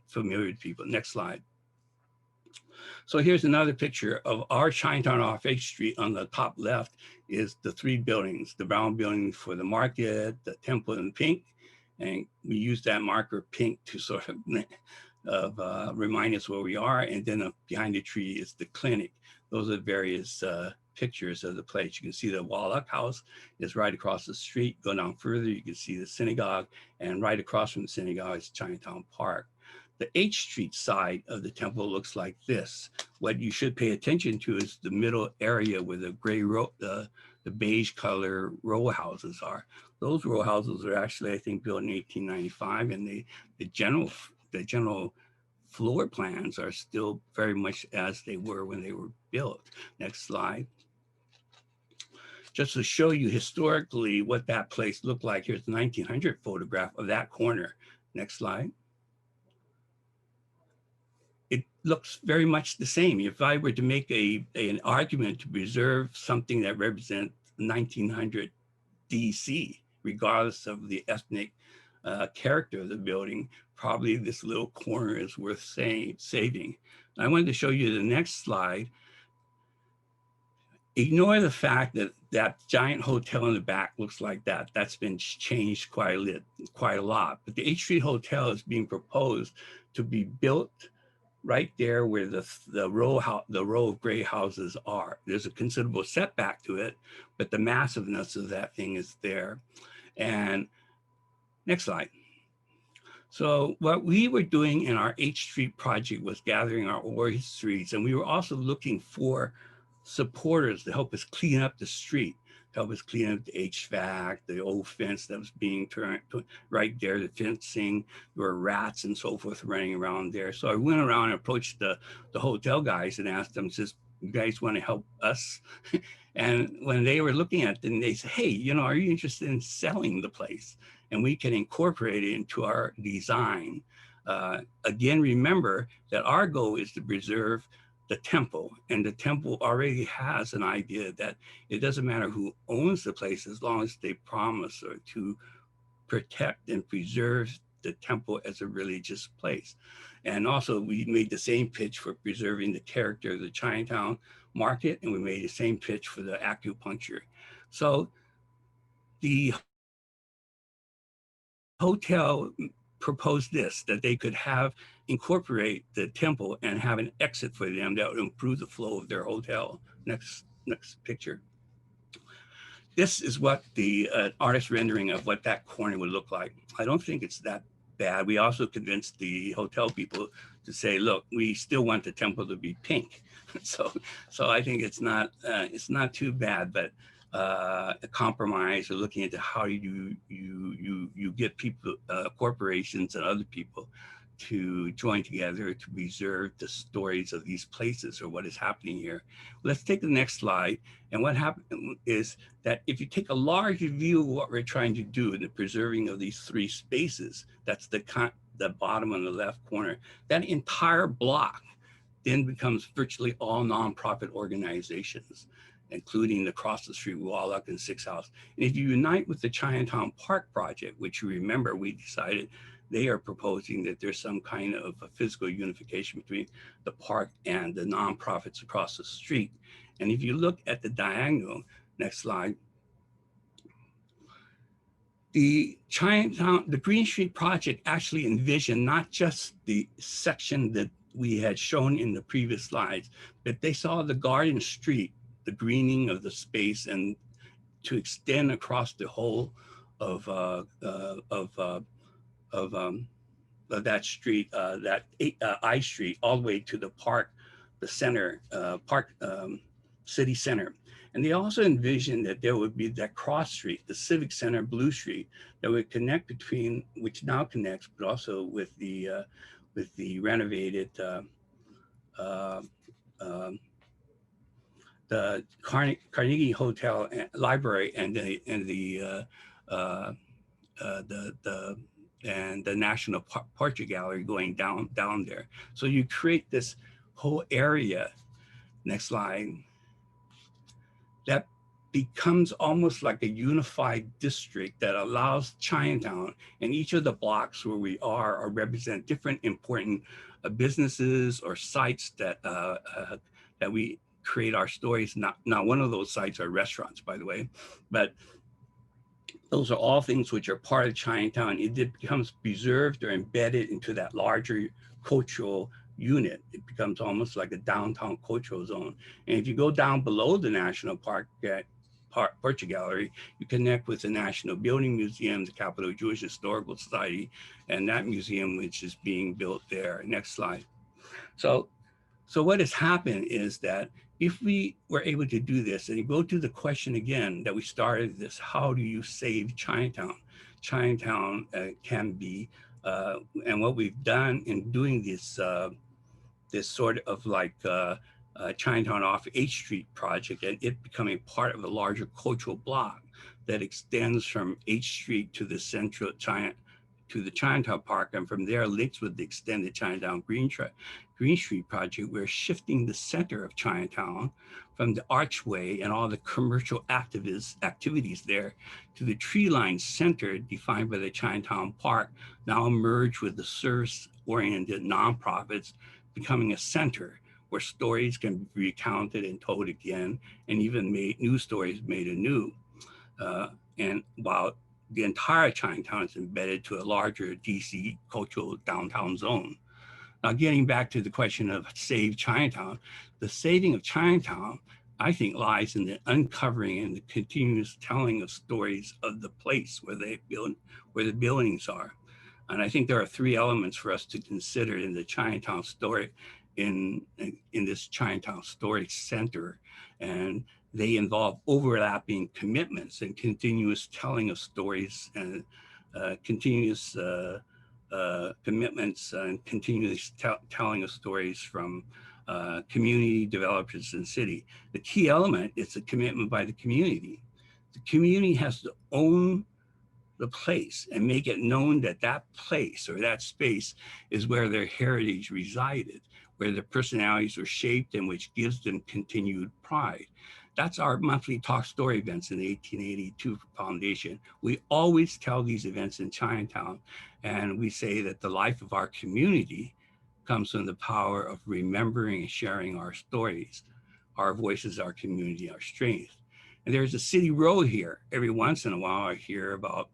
familiar to people. Next slide. So here's another picture of our Chinatown off H Street. On the top left is the 3 buildings, the brown building for the market, the temple in pink. And we use that marker pink to sort of remind us where we are. And then behind the tree is the clinic. Those are various pictures of the place. You can see the Wallach House is right across the street. Go down further, you can see the synagogue, and right across from the synagogue is Chinatown Park. The H Street side of the temple looks like this. What you should pay attention to is the middle area where the gray the beige color row houses are. Those row houses are actually, I think, built in 1895, and the general floor plans are still very much as they were when they were built. Next slide. Just to show you historically what that place looked like, here's the 1900 photograph of that corner. Next slide. It looks very much the same. If I were to make an argument to preserve something that represents 1900 DC, regardless of the ethnic character of the building, probably this little corner is worth saving. I wanted to show you the next slide. Ignore the fact that that giant hotel in the back looks like that. That's been changed quite a lot. But the H Street Hotel is being proposed to be built right there where the row of gray houses are. There's a considerable setback to it, but the massiveness of that thing is there. And next slide. So what we were doing in our H Street project was gathering our oral histories, and we were also looking for supporters to help us clean up the street, help us clean up the HVAC, the old fence that was being turned right there, the fencing. There were rats and so forth running around there. So I went around and approached the hotel guys and asked them, says, you guys want to help us? And when they were looking at them, they said, hey, you know, are you interested in selling the place? And we can incorporate it into our design. Again, remember that our goal is to preserve the temple, and the temple already has an idea that it doesn't matter who owns the place as long as they promise or to protect and preserve the temple as a religious place. And also we made the same pitch for preserving the character of the Chinatown market, and we made the same pitch for the acupuncture. So the hotel proposed this, that they could incorporate the temple and have an exit for them that would improve the flow of their hotel. Next picture. This is what the artist rendering of what that corner would look like. I don't think it's that bad. We also convinced the hotel people to say, look, we still want the temple to be pink. So I think it's not too bad, but a compromise or looking into how you get people, corporations and other people to join together to preserve the stories of these places or what is happening here. Let's take the next slide. And what happened is that if you take a larger view of what we're trying to do in the preserving of these three spaces, that's the bottom on the left corner, that entire block then becomes virtually all nonprofit organizations, including the Cross the Street Wallach and Six House. And if you unite with the Chinatown Park project, which you remember we decided they are proposing that there's some kind of a physical unification between the park and the nonprofits across the street. And if you look at the diagonal, next slide, the Chinatown, the Green Street project actually envisioned not just the section that we had shown in the previous slides, but they saw the garden street, the greening of the space, and to extend across the whole of that street, I Street, all the way to the park, the center, city center. And they also envisioned that there would be that cross street, the Civic Center, Blue Street, that would connect between, which now connects, but also with the renovated the Carnegie Hotel and Library and the National Portrait Gallery going down there. So you create this whole area, next slide, that becomes almost like a unified district that allows Chinatown and each of the blocks where we are represent different important businesses or sites that we create our stories. Not one of those sites are restaurants, by the way, but those are all things which are part of Chinatown. It becomes preserved or embedded into that larger cultural unit. It becomes almost like a downtown cultural zone. And if you go down below the National Portrait Gallery, you connect with the National Building Museum, the Capital Jewish Historical Society, and that museum which is being built there. Next slide. So what has happened is that if we were able to do this, and you go to the question again that we started this, how do you save Chinatown? Chinatown can be, and what we've done in doing this, this sort of like Chinatown off H Street project, and it becoming part of a larger cultural block that extends from H Street to the central to the Chinatown Park, and from there links with the extended Chinatown Green Street project. We're shifting the center of Chinatown from the archway and all the commercial activities there to the tree-lined center defined by the Chinatown Park, now merged with the service-oriented nonprofits, becoming a center where stories can be recounted and told again, and even new stories made anew. And while the entire Chinatown is embedded to a larger DC cultural downtown zone. Now, getting back to the question of save Chinatown, the saving of Chinatown, I think, lies in the uncovering and the continuous telling of stories of the place where the buildings are. And I think there are three elements for us to consider in the Chinatown story, in this Chinatown Story Center. And they involve overlapping commitments and continuous telling of stories and continuous commitments and continuous telling of stories from community developers and city. The key element is the commitment by the community. The community has to own the place and make it known that that place or that space is where their heritage resided, where their personalities were shaped, and which gives them continued pride. That's our monthly talk story events in the 1882 Foundation. We always tell these events in Chinatown, and we say that the life of our community comes from the power of remembering and sharing our stories. Our voices, our community, our strength. And there's a city road here. Every once in a while I hear about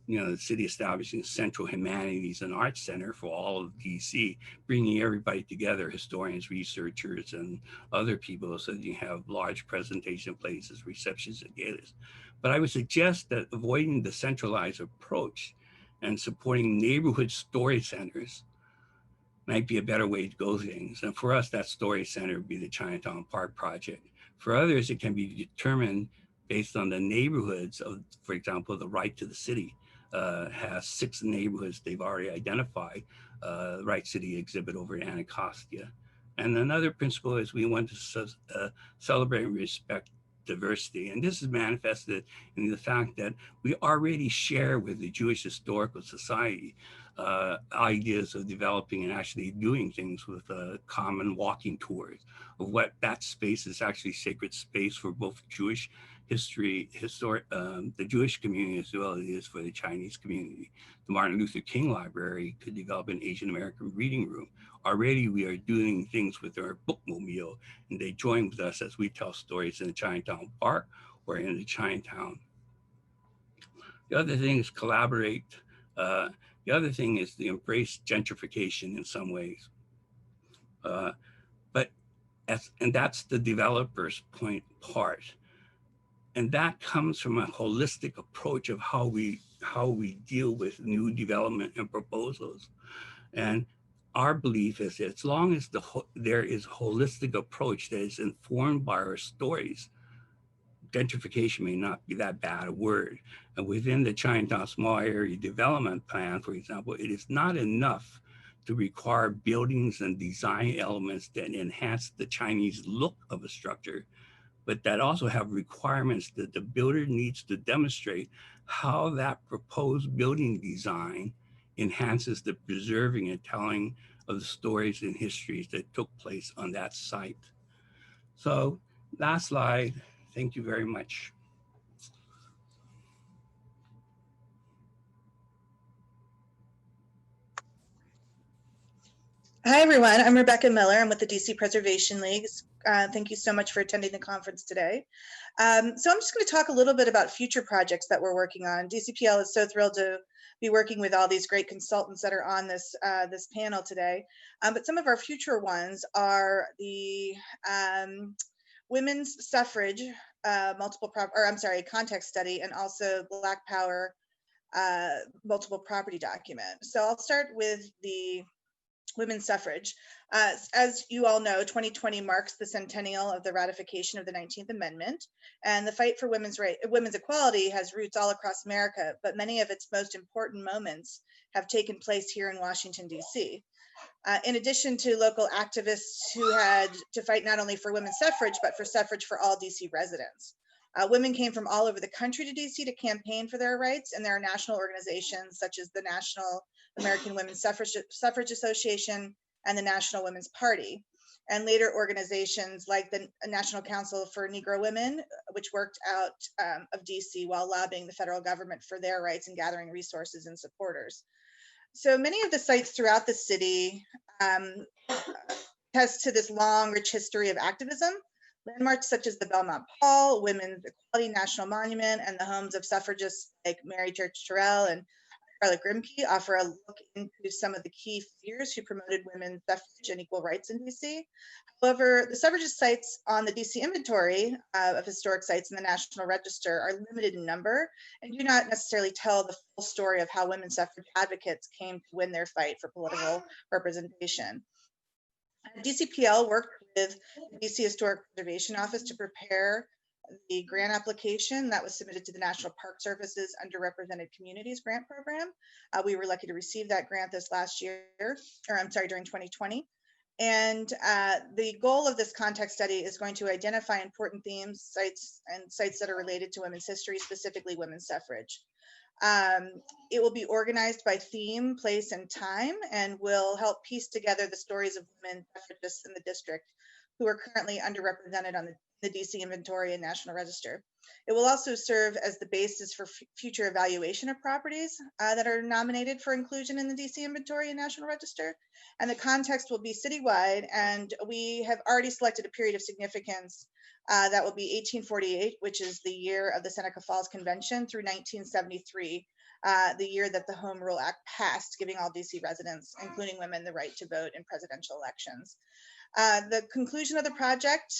the city establishing a Central Humanities and Arts Center for all of DC, bringing everybody together, historians, researchers, and other people, so that you have large presentation places, receptions, and galas. But I would suggest that avoiding the centralized approach and supporting neighborhood story centers might be a better way to go things. And for us, that story center would be the Chinatown Park project. For others, it can be determined based on the neighborhoods of, for example, the Right to the City has 6 neighborhoods they've already identified, Right City exhibit over in Anacostia. And another principle is we want to celebrate and respect diversity. And this is manifested in the fact that we already share with the Jewish Historical Society ideas of developing and actually doing things with common walking tours of what that space is, actually sacred space for both Jewish history, the Jewish community, as well as it is for the Chinese community. The Martin Luther King Library could develop an Asian American reading room. Already we are doing things with our bookmobile, and they join with us as we tell stories in the Chinatown Park or in the Chinatown. The other thing is collaborate. The other thing is to embrace gentrification in some ways. And that's the developer's part. And that comes from a holistic approach of how we deal with new development and proposals. And our belief is that as long as there is a holistic approach that is informed by our stories, gentrification may not be that bad a word. And within the Chinatown Small Area Development Plan, for example, it is not enough to require buildings and design elements that enhance the Chinese look of a structure, but that also have requirements that the builder needs to demonstrate how that proposed building design enhances the preserving and telling of the stories and histories that took place on that site. So last slide, thank you very much. Hi, everyone. I'm Rebecca Miller. I'm with the DC Preservation Leagues. Thank you so much for attending the conference today. So I'm just going to talk a little bit about future projects that we're working on. DCPL is so thrilled to be working with all these great consultants that are on this this panel today. But some of our future ones are the women's suffrage context study, and also Black Power multiple property document. So I'll start with the women's suffrage. As you all know, 2020 marks the centennial of the ratification of the 19th Amendment, and the fight for women's equality has roots all across America, but many of its most important moments have taken place here in Washington, D.C. In addition to local activists who had to fight not only for women's suffrage, but for suffrage for all D.C. residents. Women came from all over the country to DC to campaign for their rights, and there are national organizations such as the National American Women's Suffrage Association and the National Women's Party, and later organizations like the National Council for Negro Women, which worked out of DC while lobbying the federal government for their rights and gathering resources and supporters. So many of the sites throughout the city attest to this long, rich history of activism. Landmarks such as the Belmont Hall, Women's Equality National Monument, and the homes of suffragists like Mary Church Terrell and Charlotte Grimke offer a look into some of the key figures who promoted women's suffrage and equal rights in DC. However, the suffragist sites on the DC inventory of historic sites in the National Register are limited in number and do not necessarily tell the full story of how women's suffrage advocates came to win their fight for political representation. DCPL worked with the DC Historic Preservation Office to prepare the grant application that was submitted to the National Park Service's Underrepresented Communities Grant Program. We were lucky to receive that grant this last year, during 2020. And the goal of this context study is going to identify important themes, sites that are related to women's history, specifically women's suffrage. It will be organized by theme, place, and time, and will help piece together the stories of women suffragists in the district who are currently underrepresented on the DC inventory and National Register. It will also serve as the basis for future evaluation of properties that are nominated for inclusion in the DC inventory and National Register. And the context will be citywide, and we have already selected a period of significance that will be 1848, which is the year of the Seneca Falls Convention, through 1973, the year that the Home Rule Act passed, giving all DC residents, including women, the right to vote in presidential elections. The conclusion of the project,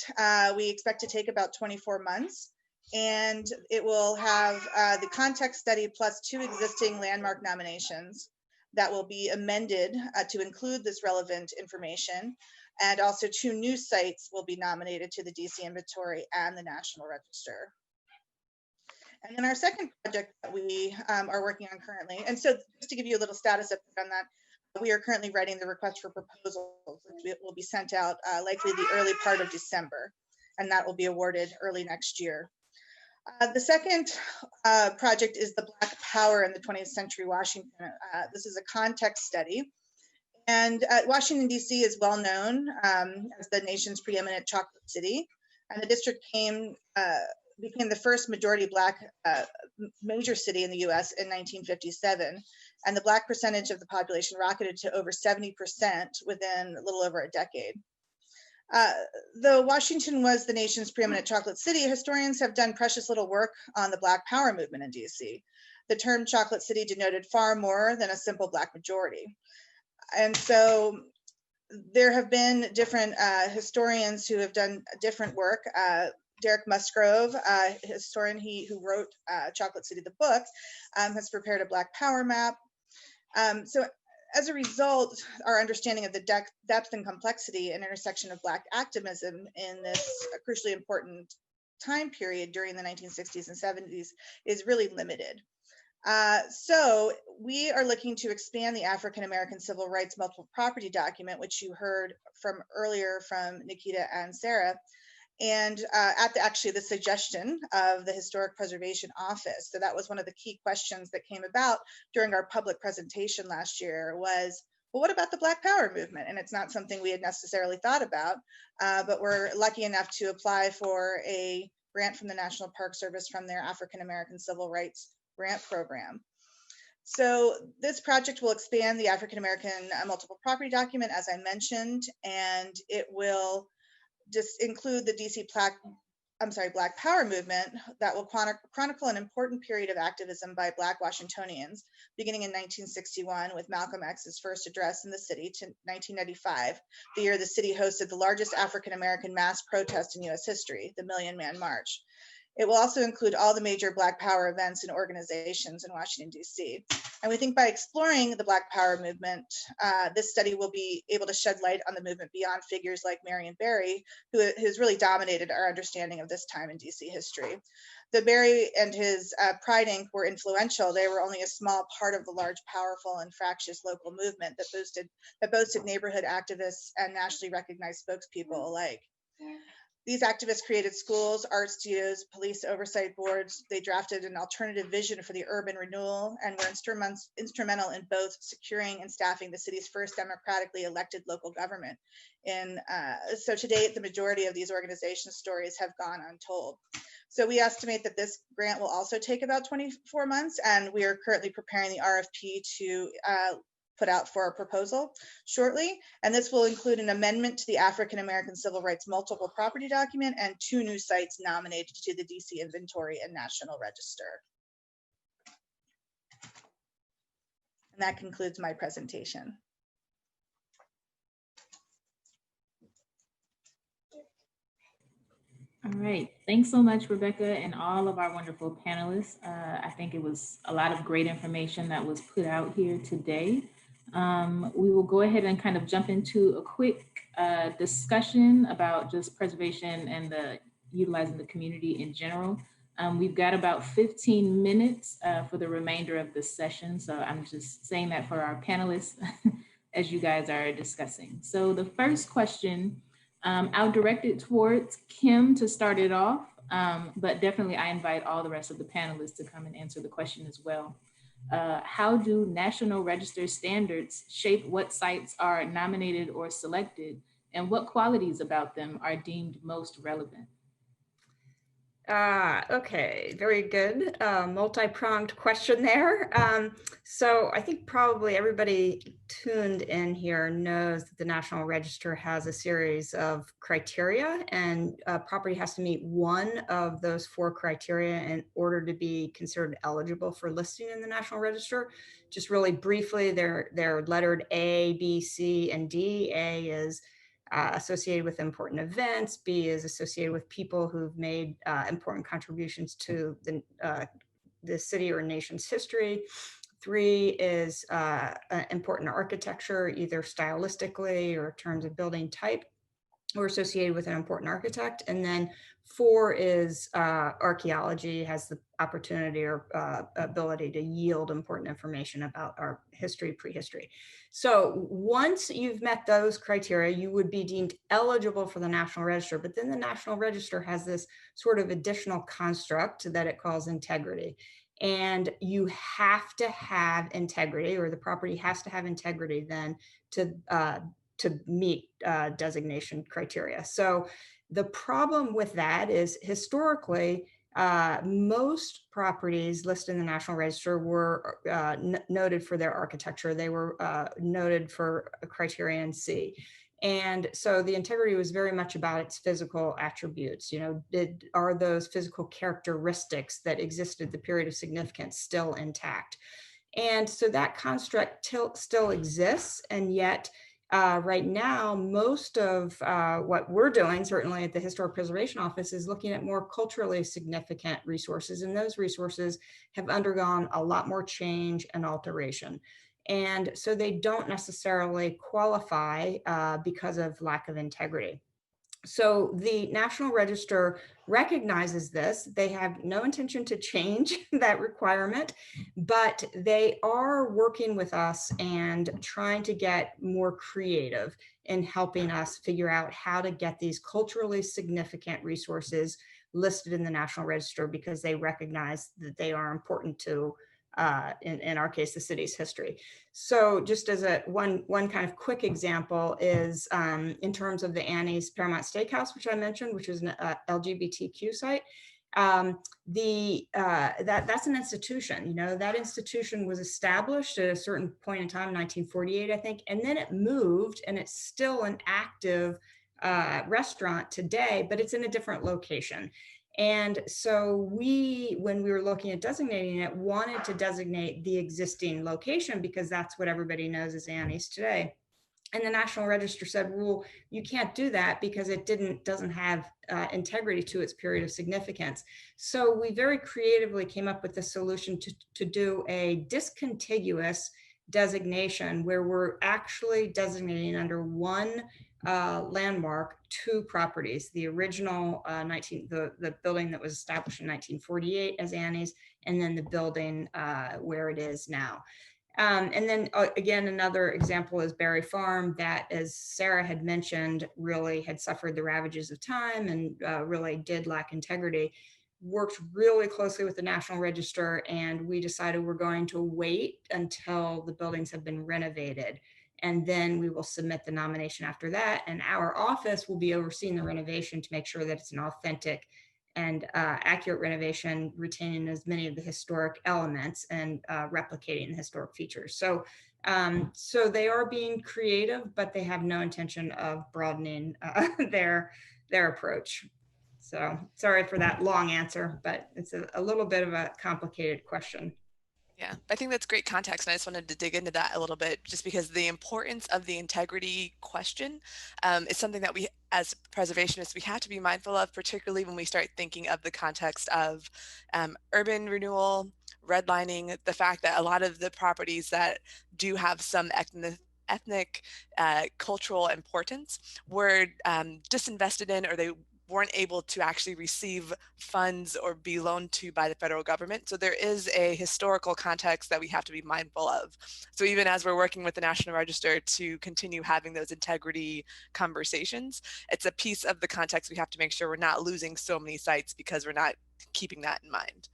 we expect to take about 24 months, and it will have the context study plus 2 existing landmark nominations that will be amended to include this relevant information. And also 2 new sites will be nominated to the DC inventory and the National Register. And then our second project that we are working on currently, and so just to give you a little status update on that, we are currently writing the request for proposals, which will be sent out likely the early part of December, and that will be awarded early next year. The second project is the Black Power in the 20th Century Washington. This is a context study. And Washington, D.C. is well known as the nation's preeminent chocolate city. And the district became the first majority Black major city in the US in 1957. And the Black percentage of the population rocketed to over 70% within a little over a decade. Though Washington was the nation's preeminent chocolate city, historians have done precious little work on the Black Power movement in D.C. The term chocolate city denoted far more than a simple Black majority. And so there have been different historians who have done different work. Derek Musgrove, a historian who wrote Chocolate City, the book, has prepared a Black Power map. So as a result, our understanding of the depth and complexity and intersection of Black activism in this crucially important time period during the 1960s and 70s is really limited. So we are looking to expand the African American Civil Rights Multiple Property Document, which you heard from earlier from Nikita and Sarah, and actually the suggestion of the Historic Preservation Office. So that was one of the key questions that came about during our public presentation last year was, well, what about the Black Power movement? And it's not something we had necessarily thought about, but we're lucky enough to apply for a grant from the National Park Service from their African American Civil Rights Grant Program. So this project will expand the African American Multiple Property Document, as I mentioned, and it will just include the DC Black Power movement that will chronicle an important period of activism by Black Washingtonians, beginning in 1961 with Malcolm X's first address in the city to 1995, the year the city hosted the largest African American mass protest in US history, the Million Man March. It will also include all the major Black Power events and organizations in Washington, D.C. And we think by exploring the Black Power movement, this study will be able to shed light on the movement beyond figures like Marion Barry, who has really dominated our understanding of this time in D.C. history. Though Barry and his Pride Inc. were influential, they were only a small part of the large, powerful, and fractious local movement that boasted neighborhood activists and nationally recognized spokespeople alike. These activists created schools, art studios, police oversight boards. They drafted an alternative vision for the urban renewal and were instrumental in both securing and staffing the city's first democratically elected local government. So to date, the majority of these organizations' stories have gone untold. So we estimate that this grant will also take about 24 months, and we are currently preparing the RFP to put out for a proposal shortly. And this will include an amendment to the African American Civil Rights Multiple Property Document and 2 new sites nominated to the DC Inventory and National Register. And that concludes my presentation. All right, thanks so much, Rebecca, and all of our wonderful panelists. I think it was a lot of great information that was put out here today. We will go ahead and kind of jump into a quick discussion about just preservation and utilizing the community in general. We've got about 15 minutes for the remainder of the session, so I'm just saying that for our panelists as you guys are discussing. So the first question, I'll direct it towards Kim to start it off, but definitely I invite all the rest of the panelists to come and answer the question as well. How do National Register standards shape what sites are nominated or selected, and what qualities about them are deemed most relevant? Okay, very good. Multi-pronged question there. So I think probably everybody tuned in here knows that the National Register has a series of criteria, and property has to meet one of those 4 criteria in order to be considered eligible for listing in the National Register. Just really briefly, they're lettered A, B, C, and D. A is associated with important events. B is associated with people who've made important contributions to the city or nation's history. 3 is important architecture, either stylistically or in terms of building type, or associated with an important architect. And then 4 is archaeology, has the opportunity or ability to yield important information about our history, prehistory. So once you've met those criteria, you would be deemed eligible for the National Register. But then the National Register has this sort of additional construct that it calls integrity. And you have to have integrity, or the property has to have integrity then to meet designation criteria. So the problem with that is historically, most properties listed in the National Register were noted for their architecture. They were noted for criterion C. And so the integrity was very much about its physical attributes. You know, are those physical characteristics that existed at the period of significance still intact? And so that construct still exists, and yet right now, most of what we're doing, certainly at the Historic Preservation Office, is looking at more culturally significant resources. And those resources have undergone a lot more change and alteration. And so they don't necessarily qualify because of lack of integrity. So the National Register recognizes this. They have no intention to change that requirement, but they are working with us and trying to get more creative in helping us figure out how to get these culturally significant resources listed in the National Register, because they recognize that they are important to in our case, the city's history. So just as one kind of quick example is in terms of the Annie's Paramount Steakhouse, which I mentioned, which is an LGBTQ site. That's an institution. You know, that institution was established at a certain point in time, 1948, I think, and then it moved, and it's still an active restaurant today, but it's in a different location. And so when we were looking at designating it, wanted to designate the existing location, because that's what everybody knows as Annie's today. And the National Register said, well, you can't do that because it doesn't have integrity to its period of significance. So we very creatively came up with the solution to do a discontiguous designation, where we're actually designating under one landmark 2 properties: the original the building that was established in 1948 as Annie's, and then the building where it is now. And then again, another example is Berry Farm that, as Sarah had mentioned, really had suffered the ravages of time and really did lack integrity. Worked really closely with the National Register, and we decided we're going to wait until the buildings have been renovated. And then we will submit the nomination after that. And our office will be overseeing the renovation to make sure that it's an authentic and accurate renovation, retaining as many of the historic elements and replicating the historic features. So, so they are being creative, but they have no intention of broadening their approach. So sorry for that long answer, but it's a little bit of a complicated question. Yeah, I think that's great context. And I just wanted to dig into that a little bit, just because the importance of the integrity question is something that we, as preservationists, we have to be mindful of, particularly when we start thinking of the context of urban renewal, redlining, the fact that a lot of the properties that do have some ethnic, cultural importance were disinvested in, or they weren't able to actually receive funds or be loaned to by the federal government. So there is a historical context that we have to be mindful of. So even as we're working with the National Register to continue having those integrity conversations, it's a piece of the context we have to make sure we're not losing so many sites because we're not keeping that in mind.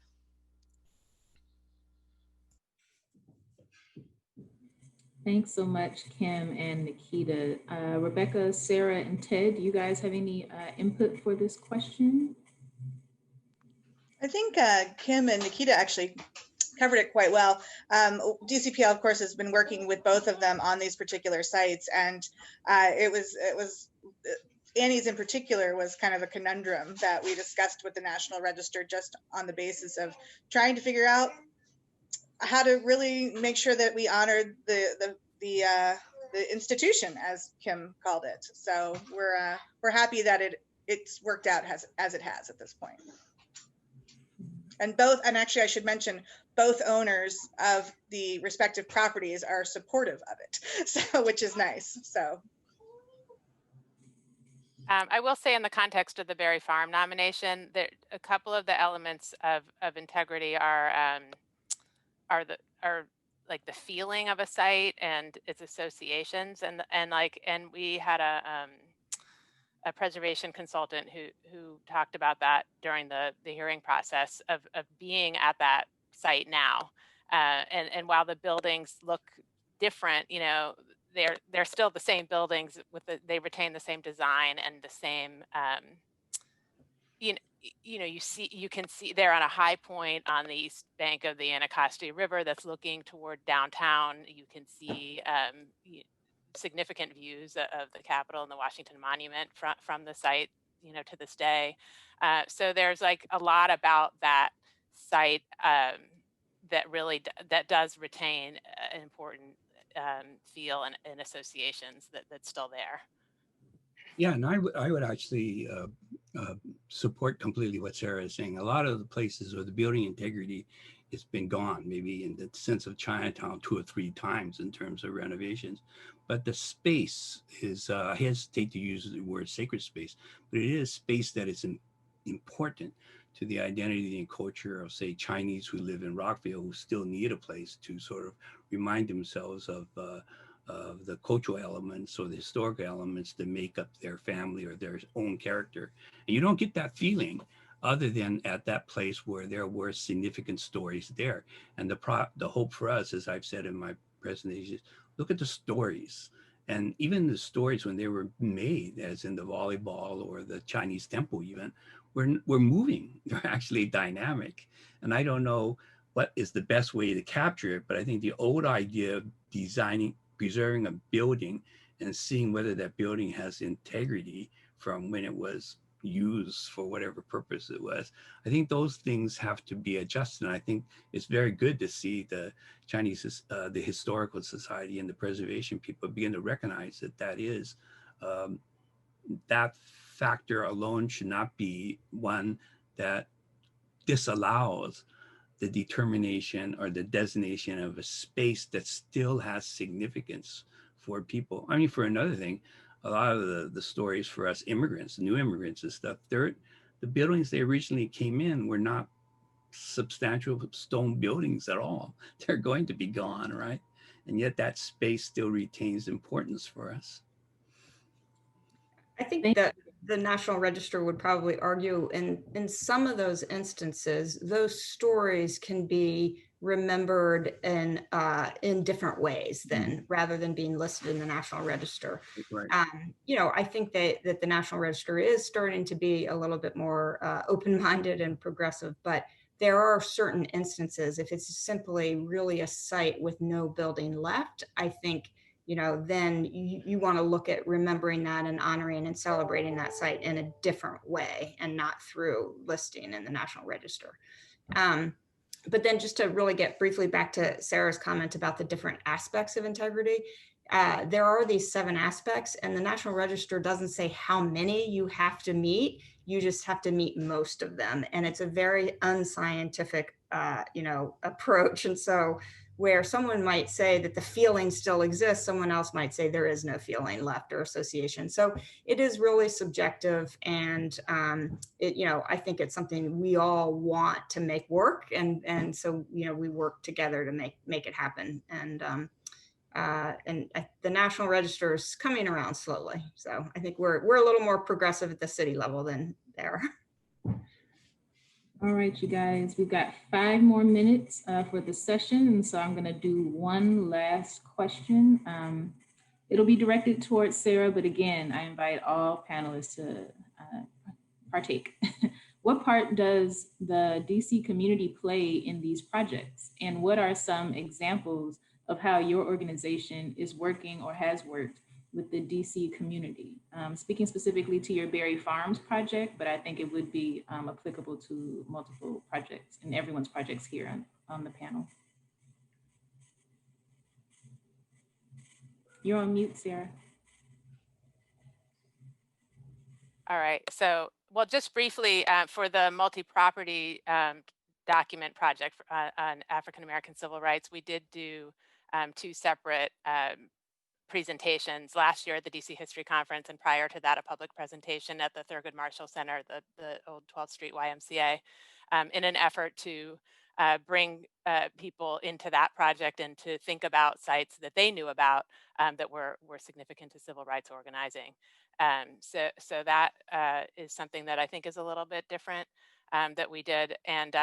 Thanks so much, Kim and Nikita. Rebecca, Sarah, and Ted, do you guys have any input for this question? I think Kim and Nikita actually covered it quite well. DCPL, of course, has been working with both of them on these particular sites, and it was Annie's in particular was kind of a conundrum that we discussed with the National Register, just on the basis of trying to figure out how to really make sure that we honored the institution, as Kim called it. So we're happy that it's worked out as it has at this point. And actually I should mention, both owners of the respective properties are supportive of it, so, which is nice. So I will say, in the context of the Berry Farm nomination, that a couple of the elements of integrity are like the feeling of a site and its associations, and we had a preservation consultant who talked about that during the hearing process of being at that site now, and while the buildings look different, you know, they're still the same buildings they retain the same design and the same you can see they're on a high point on the east bank of the Anacostia River that's looking toward downtown. You can see significant views of the Capitol and the Washington Monument from the site, you know, to this day. So there's like a lot about that site that really that does retain an important feel and associations that's still there. Yeah, and I would actually support completely what Sarah is saying. A lot of the places where the building integrity has been gone, maybe in the sense of Chinatown 2 or 3 times in terms of renovations, but the space is, I hesitate to use the word sacred space, but it is space that is important to the identity and culture of, say, Chinese who live in Rockville, who still need a place to sort of remind themselves of the cultural elements or the historical elements that make up their family or their own character. And you don't get that feeling other than at that place where there were significant stories there. And the hope for us, as I've said in my presentation, is look at the stories. And even the stories when they were made, as in the volleyball or the Chinese temple even, were moving. They're actually dynamic. And I don't know what is the best way to capture it, but I think the old idea of preserving a building and seeing whether that building has integrity from when it was used for whatever purpose it was, I think those things have to be adjusted. And I think it's very good to see the Chinese, the Historical Society and the preservation people begin to recognize that that is, that factor alone should not be one that disallows the determination or the designation of a space that still has significance for people. I mean, for another thing, a lot of the stories for us immigrants, new immigrants and stuff, the buildings they originally came in were not substantial stone buildings at all. They're going to be gone, right? and yet that space still retains importance for us. I think that the National Register would probably argue in some of those instances, those stories can be remembered in different ways then, rather than being listed in the National Register. Right. You know, I think that the National Register is starting to be a little bit more open-minded and progressive, but there are certain instances, if it's simply really a site with no building left, I think, you know, then you want to look at remembering that and honoring and celebrating that site in a different way and not through listing in the National Register. But then just to really get briefly back to Sarah's comment about the different aspects of integrity, there are these 7 aspects, and the National Register doesn't say how many you have to meet. You just have to meet most of them. And it's a very unscientific, you know, approach. And so where someone might say that the feeling still exists, someone else might say there is no feeling left or association. So it is really subjective, and it, you know, I think it's something we all want to make work, and so, you know, we work together to make it happen. And the National Register is coming around slowly. So I think we're a little more progressive at the city level than there. All right, you guys, we've got 5 more minutes for the session. And so I'm going to do one last question. It'll be directed towards Sarah, but again, I invite all panelists to partake. What part does the DC community play in these projects? And what are some examples of how your organization is working or has worked with the DC community? Speaking specifically to your Berry Farms project, but I think it would be applicable to multiple projects and everyone's projects here on the panel. You're on mute, Sarah. All right, so, well, just briefly, for the multi-property document project on African-American civil rights, we did do 2 separate presentations last year at the DC History Conference, and prior to that, a public presentation at the Thurgood Marshall Center, the old 12th Street YMCA, in an effort to bring people into that project and to think about sites that they knew about that were significant to civil rights organizing. So that is something that I think is a little bit different that we did. And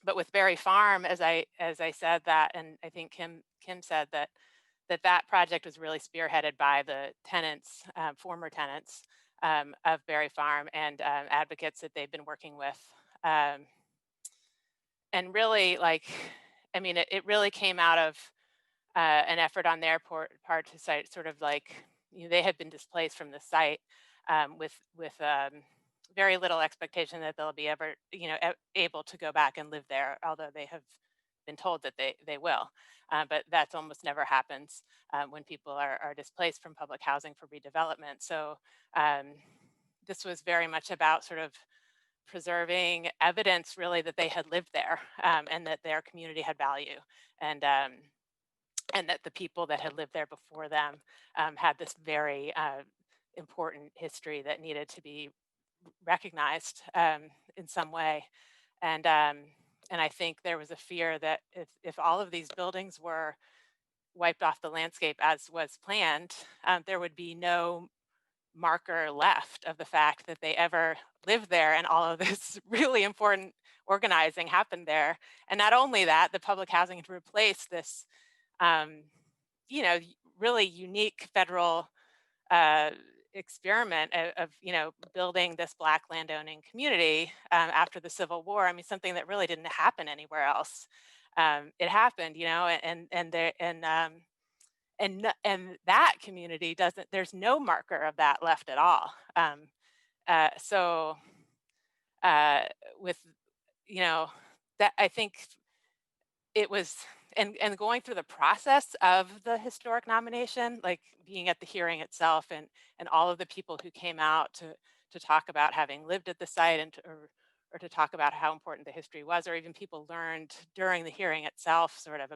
but with Berry Farm, as I said that, and I think Kim said that project was really spearheaded by the tenants, former tenants of Berry Farm, and advocates that they've been working with. And really, like, I mean, it really came out of an effort on their part to cite sort of like, you know, they had been displaced from the site with very little expectation that they'll be ever, you know, able to go back and live there, although they have been told that they will. But that's almost never happens when people are displaced from public housing for redevelopment. So this was very much about sort of preserving evidence, really, that they had lived there and that their community had value, and that the people that had lived there before them had this very important history that needed to be recognized in some way. And I think there was a fear that if all of these buildings were wiped off the landscape as was planned, there would be no marker left of the fact that they ever lived there and all of this really important organizing happened there. And not only that, the public housing had replaced this, you know, really unique federal experiment of, you know, building this Black landowning community after the Civil War. I mean, something that really didn't happen anywhere else. It happened, you know, and that community doesn't. There's no marker of that left at all. So with, you know, that, I think it was, and going through the process of the historic nomination, like being at the hearing itself, and all of the people who came out to talk about having lived at the site, and or to talk about how important the history was, or even people learned during the hearing itself sort of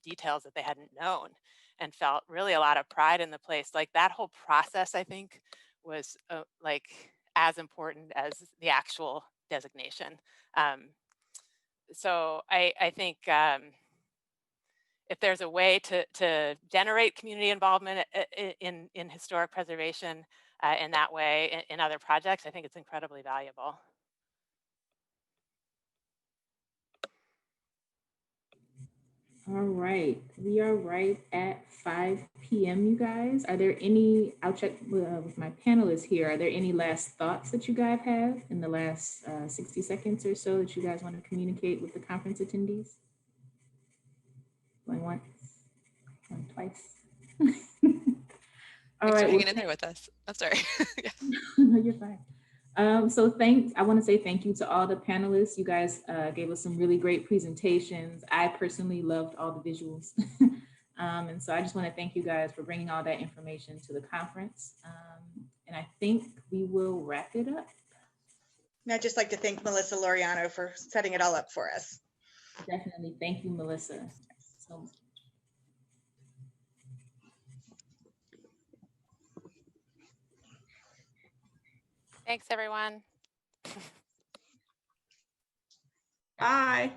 details that they hadn't known and felt really a lot of pride in the place. Like that whole process, I think, was like as important as the actual designation. So I think if there's a way to generate community involvement in historic preservation in that way in other projects, I think it's incredibly valuable. All right, we are right at 5 p.m. You guys, are there any, I'll check with my panelists here, are there any last thoughts that you guys have in the last 60 seconds or so that you guys want to communicate with the conference attendees? Going once, going twice. All Thanks right, for hanging in there with us. I'm sorry. Yeah. No, you're fine. So I want to say thank you to all the panelists. You guys gave us some really great presentations. I personally loved all the visuals. And so I just want to thank you guys for bringing all that information to the conference. And I think we will wrap it up. And I'd just like to thank Melissa Laureano for setting it all up for us. Definitely. Thank you, Melissa. So much. Thanks, everyone. Bye.